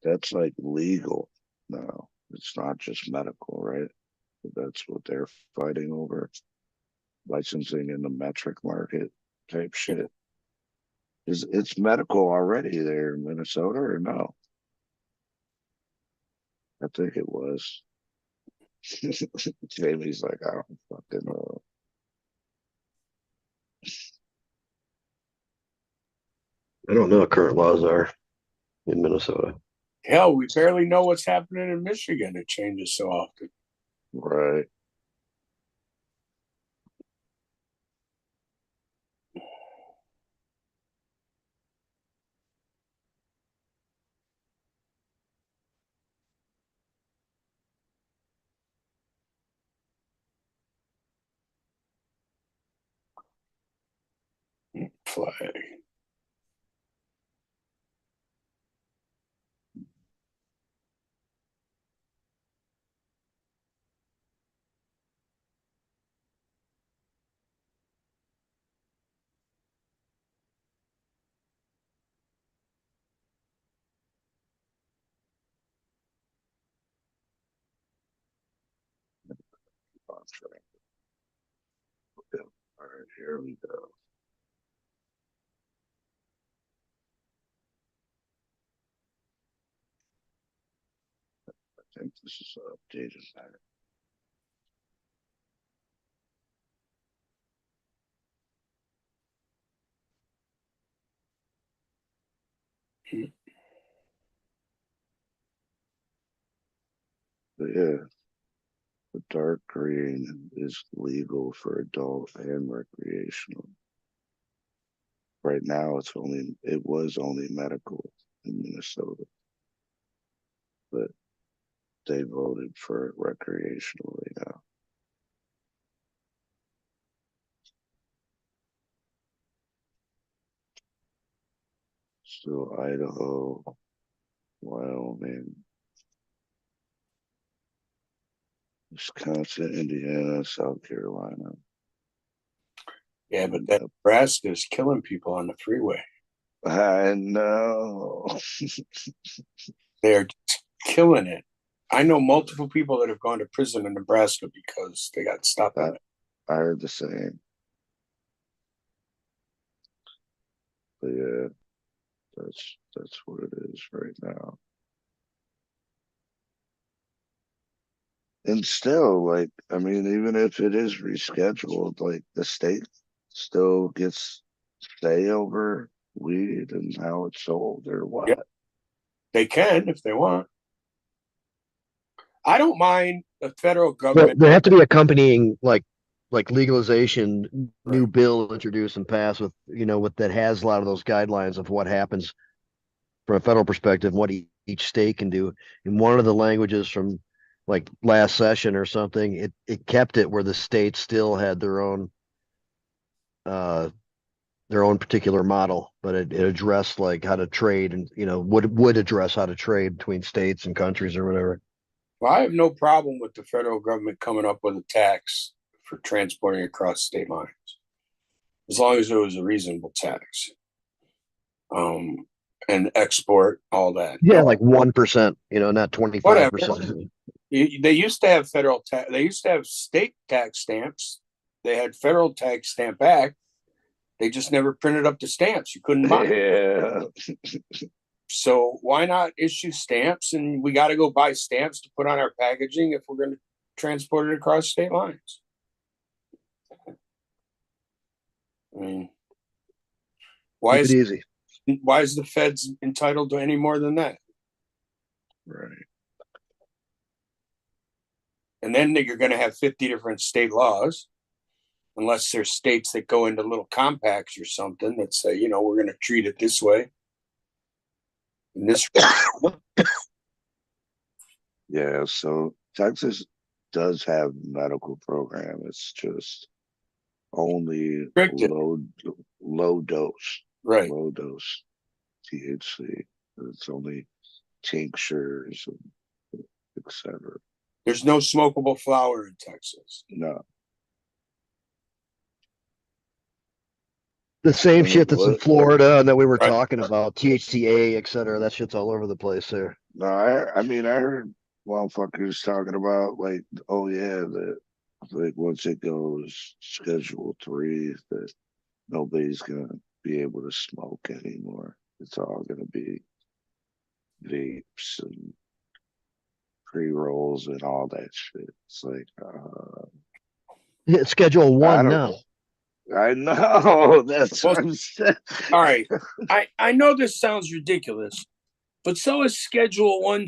that's like legal now. It's not just medical, right? That's what they're fighting over. Licensing in the metric market type shit. It's medical already there in Minnesota or no? I think it was. Jamie's like, I don't fucking know. I don't know what current laws are in Minnesota. Hell, we barely know what's happening in Michigan. It changes so often. Right. Flag. Contract. Okay. All right, here we go. I think this is updated back. But yeah, the dark green is legal for adult and recreational. Right now, it was only medical in Minnesota, but they voted for it recreationally now. So Idaho, Wyoming, Wisconsin, Indiana, South Carolina. Yeah, but that Nebraska is killing people on the freeway. I know. They're killing it. I know multiple people that have gone to prison in Nebraska because they got stopped. I heard the same. But yeah, that's what it is right now. And still, like, I mean, even if it is rescheduled, like the state still gets say over weed and how it's sold or what. Yeah. They can if they want. I don't mind the federal government. There have to be accompanying like legalization, new bill introduced and passed with with that has a lot of those guidelines of what happens from a federal perspective, what each state can do. In one of the languages from like last session or something, it kept it where the states still had their own particular model, but it addressed like how to trade and would address how to trade between states and countries or whatever. Well, I have no problem with the federal government coming up with a tax for transporting across state lines, as long as it was a reasonable tax. And export all that. Yeah, like 1%, not 25%. They used to have federal tax. They used to have state tax stamps. They had federal tax stamp act. They just never printed up the stamps. You couldn't buy them. So why not issue stamps? And we got to go buy stamps to put on our packaging if we're going to transport it across state lines. I mean, why is the feds entitled to any more than that? Right. And then you're going to have 50 different state laws, unless there's states that go into little compacts or something that say, we're going to treat it this way. And this. Yeah, so Texas does have medical program. It's just only low dose. Right. Low dose THC. It's only tinctures and etc. There's no smokable flower in Texas. No. The same shit that's in Florida and that we were talking about, THCA, etc. That shit's all over the place there. No, I mean, I heard motherfuckers talking about like, oh yeah, that like once it goes Schedule 3, that nobody's gonna be able to smoke anymore. It's all gonna be vapes and pre-rolls and all that shit. It's like it's Schedule 1 now. I know. That's what I'm saying. All right. I know this sounds ridiculous, but so is Schedule 1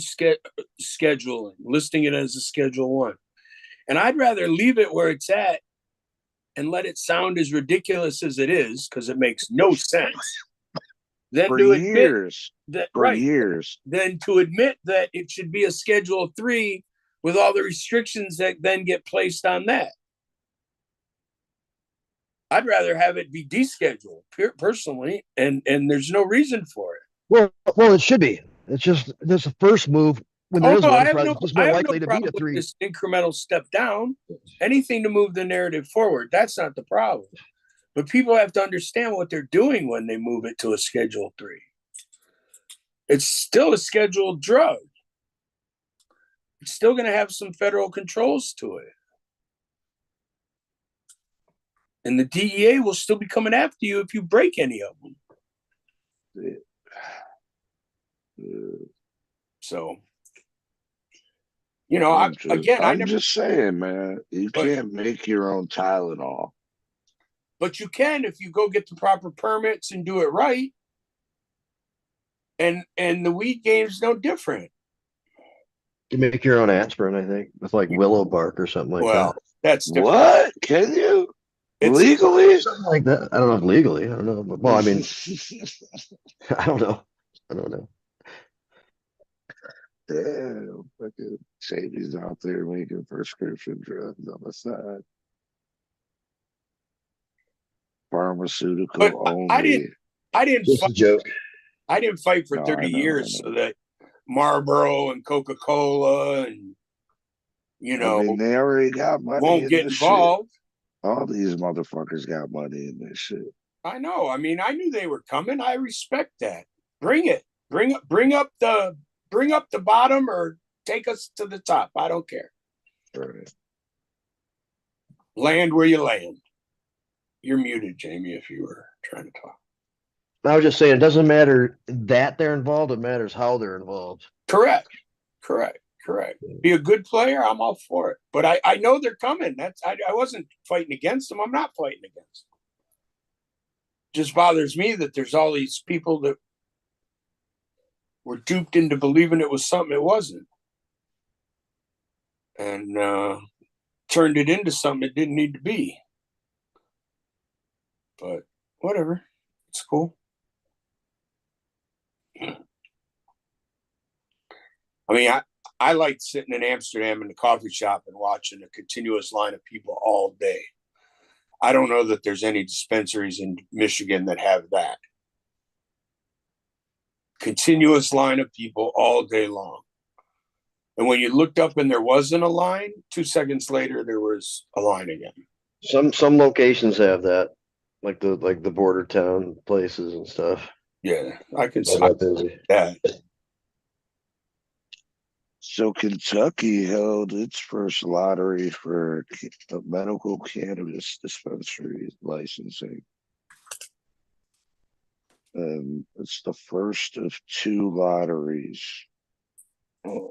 scheduling, listing it as a Schedule 1. And I'd rather leave it where it's at and let it sound as ridiculous as it is, because it makes no sense. Then for to years. That, for years. Then to admit that it should be a Schedule 3 with all the restrictions that then get placed on that. I'd rather have it be descheduled personally, and there's no reason for it. Well, it should be. It's just there's a first move when there's one. I have it's more likely to be a 3. This incremental step down, anything to move the narrative forward. That's not the problem. But people have to understand what they're doing when they move it to a Schedule 3. It's still a scheduled drug. It's still going to have some federal controls to it. And the DEA will still be coming after you if you break any of them. So, I'm just saying, man, you can't make your own Tylenol. But you can if you go get the proper permits and do it right. And the weed game's no different. You make your own aspirin, I think, with like willow bark or something like that. Well, that's different. What? Can you? Legally? Something like that. I don't know if legally. I don't know. But, well, I mean, I don't know. Damn, fucking shadies out there making prescription drugs on the side. Pharmaceutical but only. I didn't Just a joke. I didn't fight for 30 years so that Marlboro and Coca-Cola and I mean, they already got money. Won't get involved. Shit. All these motherfuckers got money in this shit. I know. I mean, I knew they were coming. I respect that. Bring it. Bring up the bottom or take us to the top. I don't care. Right. Land where you land. You're muted, Jamie, if you were trying to talk. I was just saying, it doesn't matter that they're involved, it matters how they're involved. Correct. Be a good player, I'm all for it. But I know they're coming. I wasn't fighting against them. I'm not fighting against them. Just bothers me that there's all these people that were duped into believing it was something it wasn't. And turned it into something it didn't need to be. But whatever. It's cool. I mean, I liked sitting in Amsterdam in the coffee shop and watching a continuous line of people all day. I don't know that there's any dispensaries in Michigan that have that. Continuous line of people all day long. And when you looked up and there wasn't a line, 2 seconds later, there was a line again. Some locations have that, like the border town places and stuff. Yeah, I can see that. So Kentucky held its first lottery for medical cannabis dispensary licensing. It's the first of 2 lotteries. How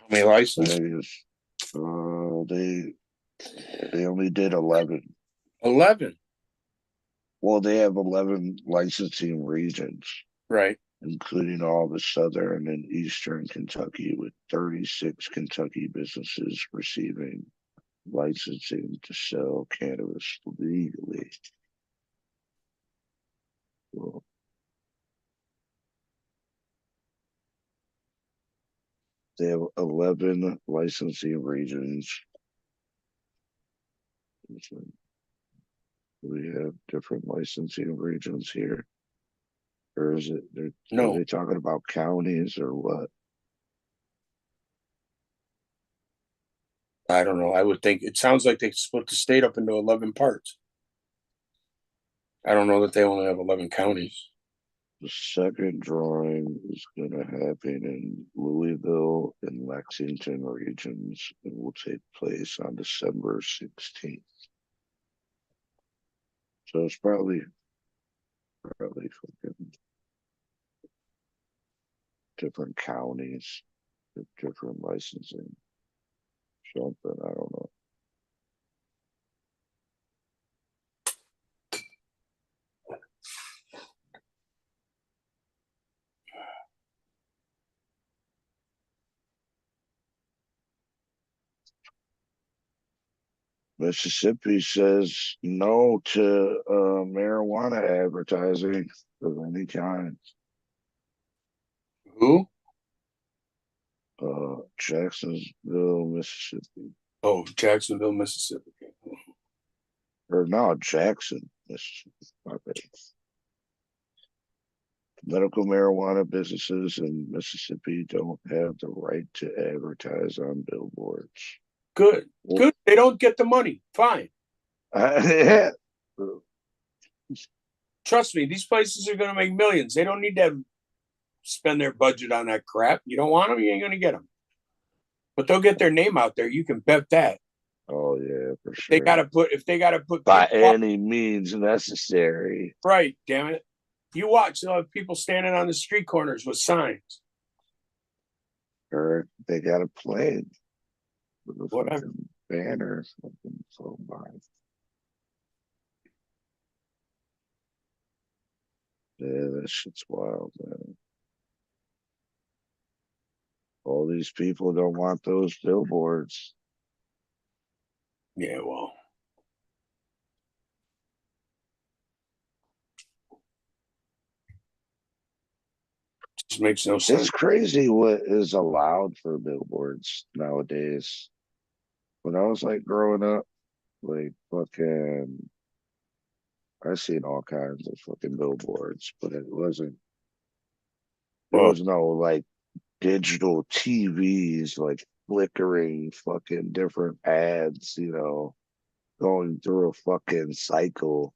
many licenses? They only did 11. 11? Well, they have 11 licensing regions. Right. Including all the southern and eastern Kentucky, with 36 Kentucky businesses receiving licensing to sell cannabis legally. Well, they have 11 licensing regions. We have different licensing regions here. Or is it? No. Are they talking about counties or what? I don't know. I would think it sounds like they split the state up into 11 parts. I don't know that they only have 11 counties. The second drawing is going to happen in Louisville and Lexington regions and will take place on December 16th. So it's probably fucking different counties with different licensing. Something, I don't know. Mississippi says no to marijuana advertising of any kind. Who? Jacksonville, Mississippi. Oh, Jacksonville, Mississippi. Or no, Jackson, Mississippi. My bad. Medical marijuana businesses in Mississippi don't have the right to advertise on billboards. Good. Good. They don't get the money. Fine. Yeah. Trust me, these places are going to make millions. They don't need to spend their budget on that crap. You don't want them, you ain't going to get them. But they'll get their name out there. You can bet that. Oh yeah, for sure. They got to put by any means necessary. Right, damn it. You watch, they'll have people standing on the street corners with signs. Or they got a plane with a whatever banner, something so by. Yeah, that shit's wild, man. All these people don't want those billboards. Yeah, well. Just makes no sense. It's crazy what is allowed for billboards nowadays. When I was like growing up, like fucking, I seen all kinds of fucking billboards, but it wasn't. There was no like digital TVs, like flickering fucking different ads, you know, going through a fucking cycle.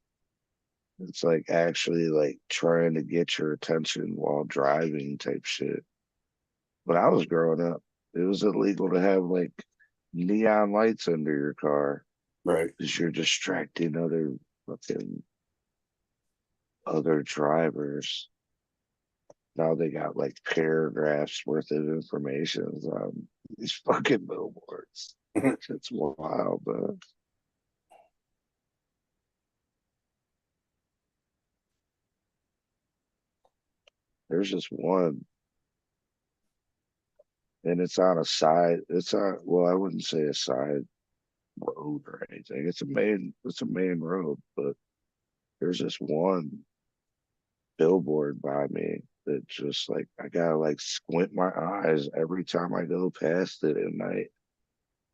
It's like actually like trying to get your attention while driving type shit. When I was growing up, it was illegal to have like neon lights under your car Right. because you're distracting other drivers. Now they got like paragraphs worth of information on these fucking billboards. It's wild, man. There's just one, and it's on a side. It's on, well, I wouldn't say a side road or anything. It's a main road, but there's this one billboard by me that just like I gotta like squint my eyes every time I go past it at night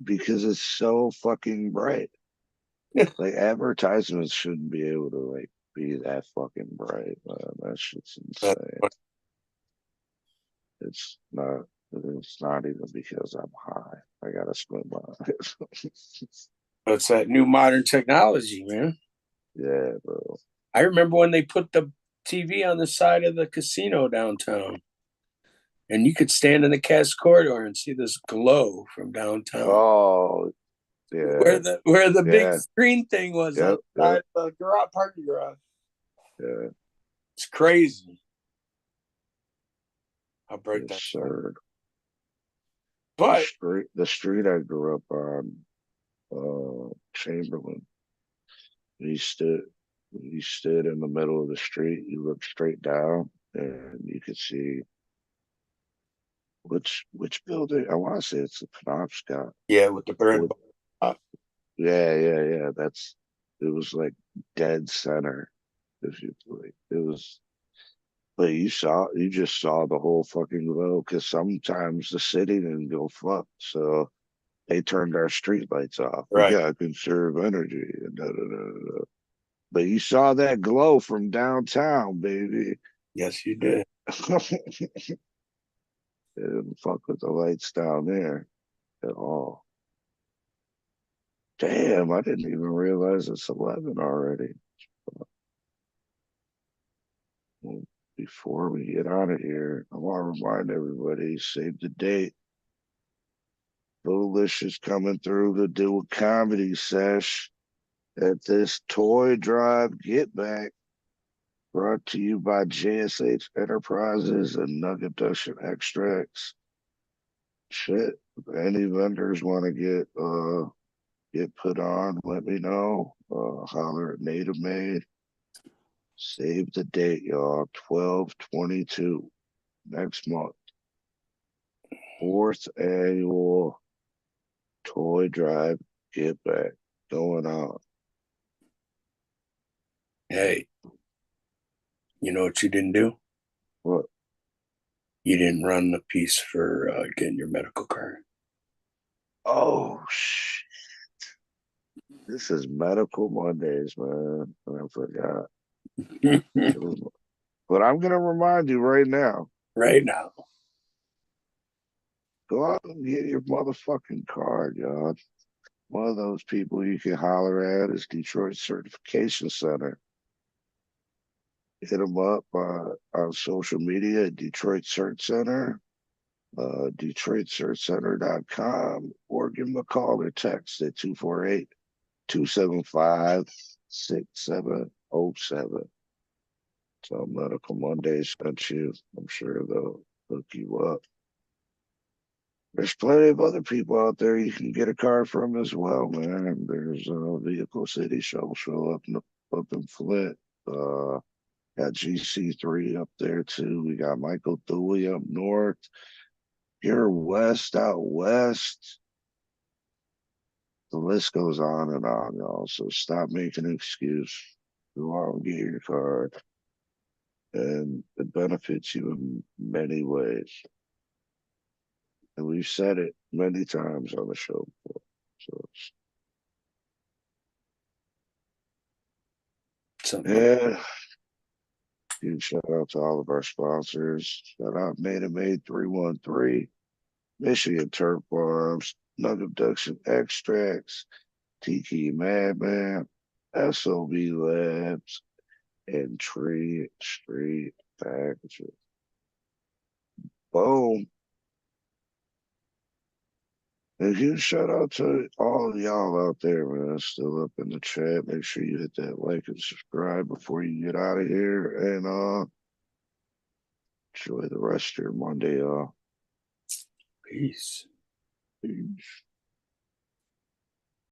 because it's so fucking bright. Like advertisements shouldn't be able to like be that fucking bright, man. That shit's insane. It's not. It's not even because I'm high. I gotta squint my eyes. That's that new modern technology, man. Yeah, bro. I remember when they put the TV on the side of the casino downtown, and you could stand in the cash corridor and see this glow from downtown. Oh, yeah. Where the big screen thing was outside the parking garage. Yeah, it's crazy. How bright that absurd. But the street I grew up on, Chamberlain. He stood in the middle of the street. You look straight down, and you could see which building. I want to say it's the Penobscot. Yeah, with the bird. Yeah. It was like dead center. If you like, it was. But you just saw the whole fucking glow because sometimes the city didn't go fuck, so they turned our street lights off. Right. We gotta conserve energy. And But you saw that glow from downtown, baby. Yes, you did. They didn't fuck with the lights down there at all. Damn, I didn't even realize it's 11 already. Well, before we get out of here, I want to remind everybody, save the date. Foolish is coming through to do a comedy sesh at this Toy Drive Get Back, brought to you by JSH Enterprises and Nugget Extracts. Shit, if any vendors want to get put on, let me know. Holler at Native Made. Save the date, y'all. 12/22 next month. 4th annual Toy Drive Get Back going on. Hey, you know what you didn't do? What? You didn't run the piece for getting your medical card. Oh shit! This is Medical Mondays, man. I forgot. But I'm gonna remind you right now. Right now. Go out and get your motherfucking card, y'all. One of those people you can holler at is Detroit Certification Center. Hit them up on social media at Detroit Cert Center, DetroitCertCenter.com, or give them a call or text at 248-275-6707. So Medical Mondays sent you. I'm sure they'll hook you up. There's plenty of other people out there you can get a car from as well, man. There's Vehicle City Show up in Flint. Got GC3 up there too. We got Michael Dewey up north. Here west, out west. The list goes on and on, y'all. So stop making an excuse. Go out and get your card. And it benefits you in many ways. And we've said it many times on the show before. So yeah. Huge shout out to all of our sponsors. Shout out Native Made 313, Michigan Turf Farms, Nugget Abduction Extracts, Tiki Madman, SOB Labs, and tree street packages. Boom. A huge shout out to all of y'all out there, man. Still up in the chat. Make sure you hit that like and subscribe before you get out of here. And enjoy the rest of your Monday, Peace. Peace.